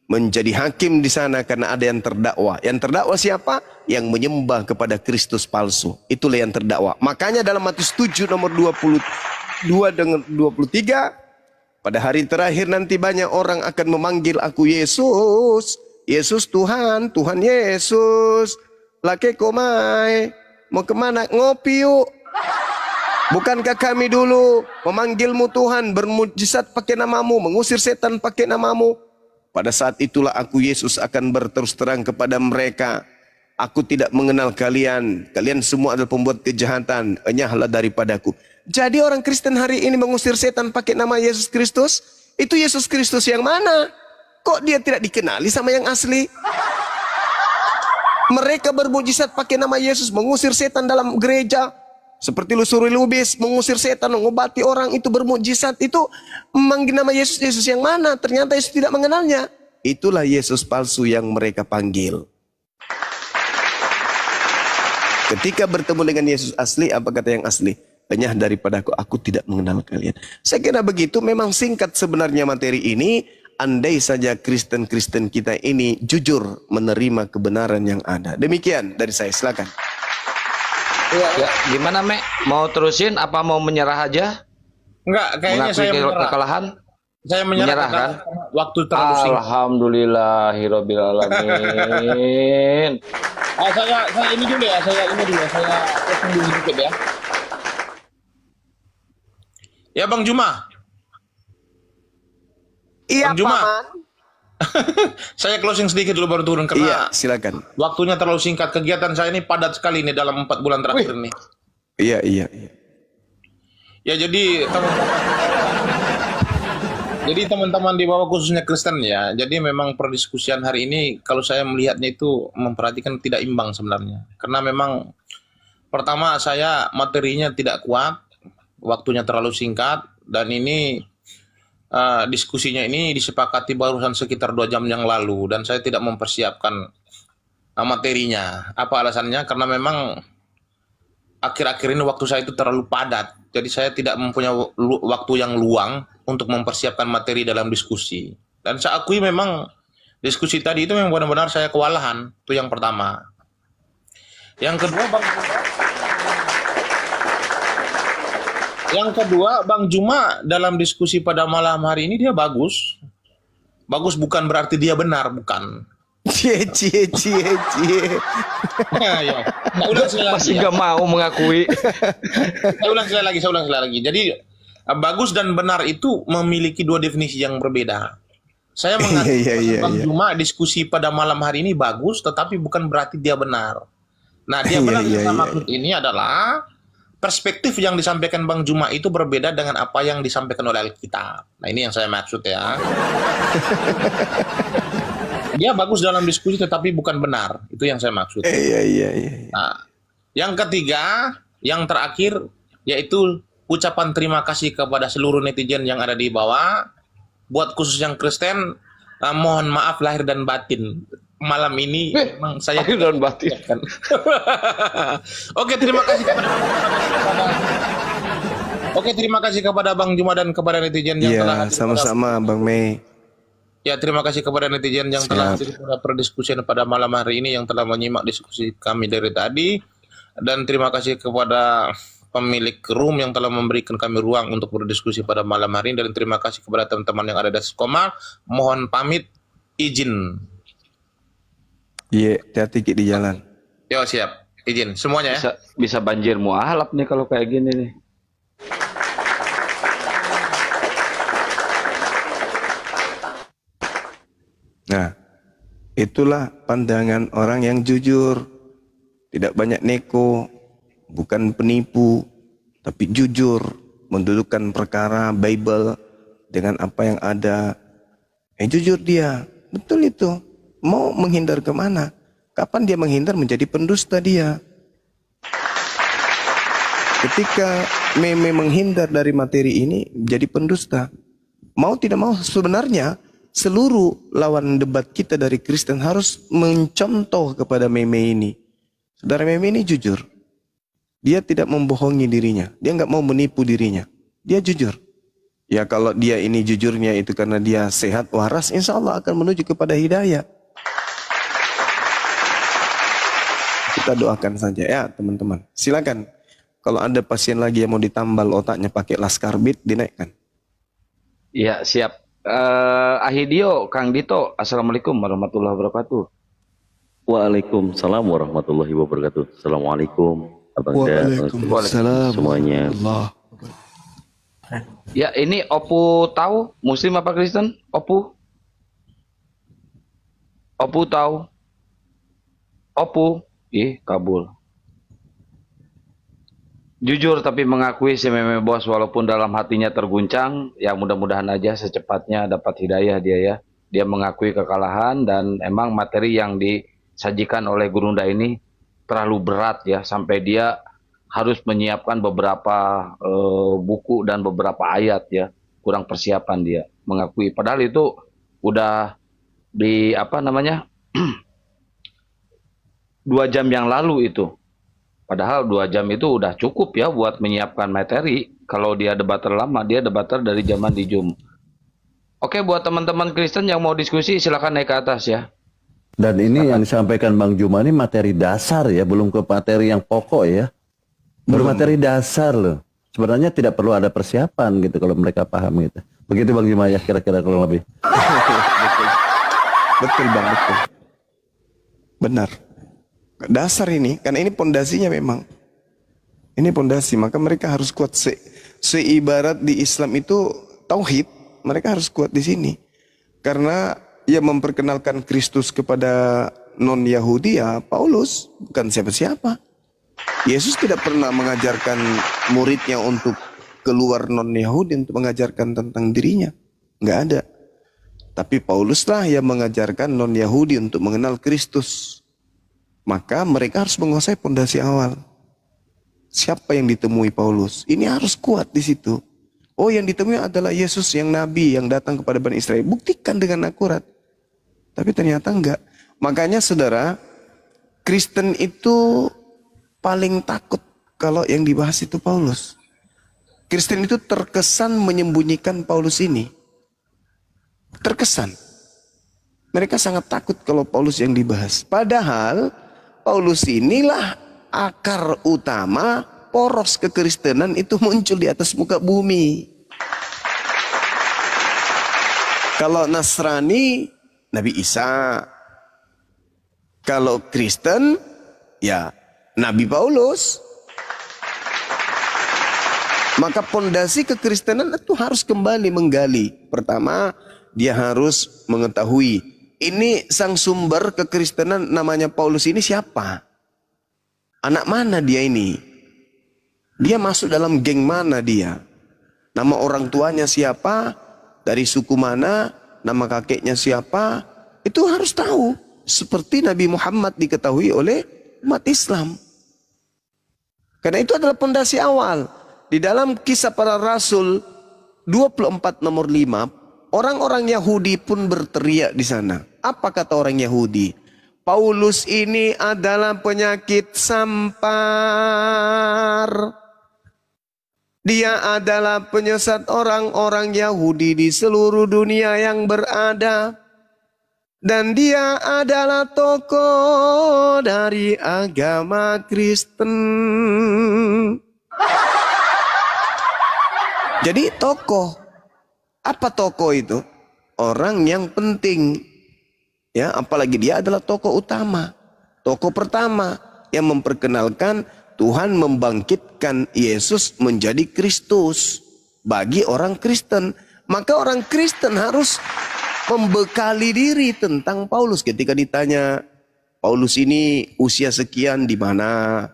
Menjadi hakim di sana karena ada yang terdakwa. Yang terdakwa siapa? Yang menyembah kepada Kristus palsu. Itulah yang terdakwa. Makanya dalam Matius 7 nomor 22 dengan 23, pada hari terakhir nanti banyak orang akan memanggil aku Yesus. Yesus Tuhan, Tuhan Yesus. Lake komai. Mau kemana? Ngopi yuk. Bukankah kami dulu memanggilmu Tuhan, bermujizat pakai namamu, mengusir setan pakai namamu? Pada saat itulah aku Yesus akan berterus terang kepada mereka, "Aku tidak mengenal kalian. Kalian semua adalah pembuat kejahatan. Enyahlah daripadaku." Jadi orang Kristen hari ini mengusir setan pakai nama Yesus Kristus. Itu Yesus Kristus yang mana? Kok dia tidak dikenali sama yang asli? Mereka bermujizat pakai nama Yesus, mengusir setan dalam gereja. Seperti Lusuri Lubis, mengusir setan, mengobati orang, itu bermujizat. Itu memanggil nama Yesus, Yesus yang mana? Ternyata Yesus tidak mengenalnya. Itulah Yesus palsu yang mereka panggil. Ketika bertemu dengan Yesus asli, apa kata yang asli? Lenyah daripada aku tidak mengenal kalian. Saya kira begitu, memang singkat sebenarnya materi ini. Andai saja Kristen-Kristen kita ini jujur menerima kebenaran yang ada. Demikian dari saya, silakan. Ya, gimana Mek? Mau terusin apa mau menyerah aja? Enggak, kayaknya Mengakui saya menyerah. kekalahan? Saya menyerah Menyerah, karena waktu terlalu singkat. Alhamdulillahirabbil alamin. Saya ini dulu ya, saya closing dulu sedikit ya. Ya Bang Juma. Iya, Bang Juma. Paman. Saya closing sedikit dulu baru turun Iya, karena silakan. waktunya terlalu singkat. Kegiatan saya ini padat sekali nih dalam 4 bulan terakhir nih. Iya. Ya jadi teman-teman di bawah khususnya Kristen ya. Jadi memang perdiskusian hari ini kalau saya melihatnya itu memperhatikan tidak imbang sebenarnya. Karena memang pertama saya materinya tidak kuat, waktunya terlalu singkat dan ini diskusinya ini disepakati barusan sekitar 2 jam yang lalu dan saya tidak mempersiapkan materinya. Apa alasannya? Karena memang akhir-akhir ini waktu saya itu terlalu padat. Jadi saya tidak mempunyai waktu yang luang untuk mempersiapkan materi dalam diskusi. Dan saya akui memang diskusi tadi itu memang benar-benar saya kewalahan. Itu yang pertama. Yang kedua, Bang Juma dalam diskusi pada malam hari ini dia bagus. Bagus bukan berarti dia benar, bukan. Cie. Ya. Nah, ulang sekali lagi. Masih nggak mau mengakui. Saya ulang sekali lagi. Jadi bagus dan benar itu memiliki 2 definisi yang berbeda. Saya mengatakan Bang Juma diskusi pada malam hari ini bagus, tetapi bukan berarti dia benar. Nah, dia benar yang maksud ini adalah perspektif yang disampaikan Bang Juma itu berbeda dengan apa yang disampaikan oleh Alkitab. Nah, ini yang saya maksud ya. Dia bagus dalam diskusi tetapi bukan benar. Itu yang saya maksud. Iya. Nah, yang ketiga, yang terakhir yaitu ucapan terima kasih kepada seluruh netizen yang ada di bawah. Buat khusus yang Kristen, mohon maaf lahir dan batin. Malam ini memang saya lahir dan batin. Oke, terima kasih kepada Bang Juma dan kepada netizen yang telah hadir. Sama-sama Bang Mei. Ya, terima kasih kepada netizen yang telah hadir pada perdiskusian pada malam hari ini, yang telah menyimak diskusi kami dari tadi. Dan terima kasih kepada pemilik room yang telah memberikan kami ruang untuk berdiskusi pada malam hari ini. Dan terima kasih kepada teman-teman yang ada di Komar. Mohon pamit, izin. Iya, hati-hati di jalan. Yo, siap. Izin semuanya ya. Bisa banjir mualaf nih kalau kayak gini nih. Nah, itulah pandangan orang yang jujur. Tidak banyak neko, bukan penipu, tapi jujur, mendudukkan perkara Bible dengan apa yang ada. Jujur dia, betul itu. Mau menghindar kemana? Kapan dia menghindar menjadi pendusta dia? Ketika meme menghindar dari materi ini jadi pendusta. Mau tidak mau sebenarnya seluruh lawan debat kita dari Kristen harus mencontoh kepada meme ini. Saudara meme ini jujur. Dia tidak membohongi dirinya. Dia nggak mau menipu dirinya. Dia jujur. Ya kalau dia ini jujurnya itu karena dia sehat waras, insya Allah akan menuju kepada hidayah. Kita doakan saja ya teman-teman. Silakan. Kalau ada pasien lagi yang mau ditambal otaknya pakai laskarbit, dinaikkan. Iya, siap. Ahidio, Kang Dito, Assalamualaikum warahmatullahi wabarakatuh. Waalaikumsalam warahmatullahi wabarakatuh. Assalamualaikum Abang Dan semuanya. Ya, ini Opu tahu Muslim apa Kristen? Opu tahu? Opu, kabul. Jujur tapi mengakui si meme bos walaupun dalam hatinya terguncang, ya mudah-mudahan aja secepatnya dapat hidayah dia ya. Dia mengakui kekalahan dan emang materi yang disajikan oleh Gurunda ini terlalu berat ya, sampai dia harus menyiapkan beberapa buku dan beberapa ayat ya, kurang persiapan dia mengakui. Padahal itu udah di apa namanya 2 jam yang lalu itu. Padahal 2 jam itu udah cukup ya buat menyiapkan materi. Kalau dia debater lama, dia debater dari zaman di Zoom. Oke, buat teman-teman Kristen yang mau diskusi silakan naik ke atas ya. Dan ini yang disampaikan Bang Juma ini materi dasar ya, belum ke materi yang pokok ya. Bermateri dasar loh. Sebenarnya tidak perlu ada persiapan gitu kalau mereka paham gitu. Begitu Bang Juma ya kira-kira kalau lebih. Betul Bang, betul. Benar. Dasar ini, karena ini pondasinya memang. Ini pondasi, maka mereka harus kuat. Seibarat di Islam itu tauhid, mereka harus kuat di sini. Karena ia memperkenalkan Kristus kepada non-Yahudi ya Paulus, bukan siapa-siapa. Yesus tidak pernah mengajarkan muridnya untuk keluar non-Yahudi untuk mengajarkan tentang dirinya. Nggak ada. Tapi Pauluslah yang mengajarkan non-Yahudi untuk mengenal Kristus. Maka mereka harus menguasai pondasi awal. Siapa yang ditemui Paulus? Ini harus kuat di situ. Oh, yang ditemui adalah Yesus yang Nabi yang datang kepada Bani Israel. Buktikan dengan akurat. Tapi ternyata enggak. Makanya saudara, Kristen itu paling takut kalau yang dibahas itu Paulus. Kristen itu terkesan menyembunyikan Paulus ini. Terkesan. Mereka sangat takut kalau Paulus yang dibahas. Padahal Paulus inilah akar utama poros kekristenan itu muncul di atas muka bumi. Kalau Nasrani, Nabi Isa. Kalau Kristen, ya Nabi Paulus. Maka pondasi kekristenan itu harus kembali menggali. Pertama, dia harus mengetahui ini sang sumber kekristenan namanya Paulus ini siapa? Anak mana dia ini? Dia masuk dalam geng mana dia? Nama orang tuanya siapa? Dari suku mana? Nama kakeknya siapa? Itu harus tahu. Seperti Nabi Muhammad diketahui oleh umat Islam. Karena itu adalah pondasi awal. Di dalam Kisah Para Rasul 24 nomor 5, orang-orang Yahudi pun berteriak di sana. Apa kata orang Yahudi? Paulus ini adalah penyakit sampar. Dia adalah penyesat orang-orang Yahudi di seluruh dunia yang berada. Dan dia adalah tokoh dari agama Kristen. Jadi tokoh. Apa tokoh itu? Orang yang penting. Ya, apalagi dia adalah tokoh utama. Tokoh pertama yang memperkenalkan Tuhan membangkitkan Yesus menjadi Kristus bagi orang Kristen. Maka orang Kristen harus membekali diri tentang Paulus. Ketika ditanya, Paulus ini usia sekian di mana?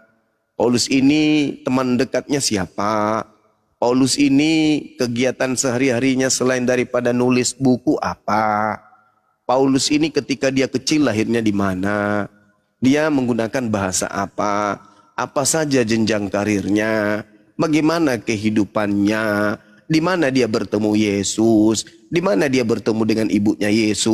Paulus ini teman dekatnya siapa? Paulus ini kegiatan sehari-harinya selain daripada nulis buku apa? Paulus ini ketika dia kecil lahirnya di mana? Dia menggunakan bahasa apa? Apa saja jenjang karirnya? Bagaimana kehidupannya? Di mana dia bertemu Yesus? Di mana dia bertemu dengan ibunya Yesus?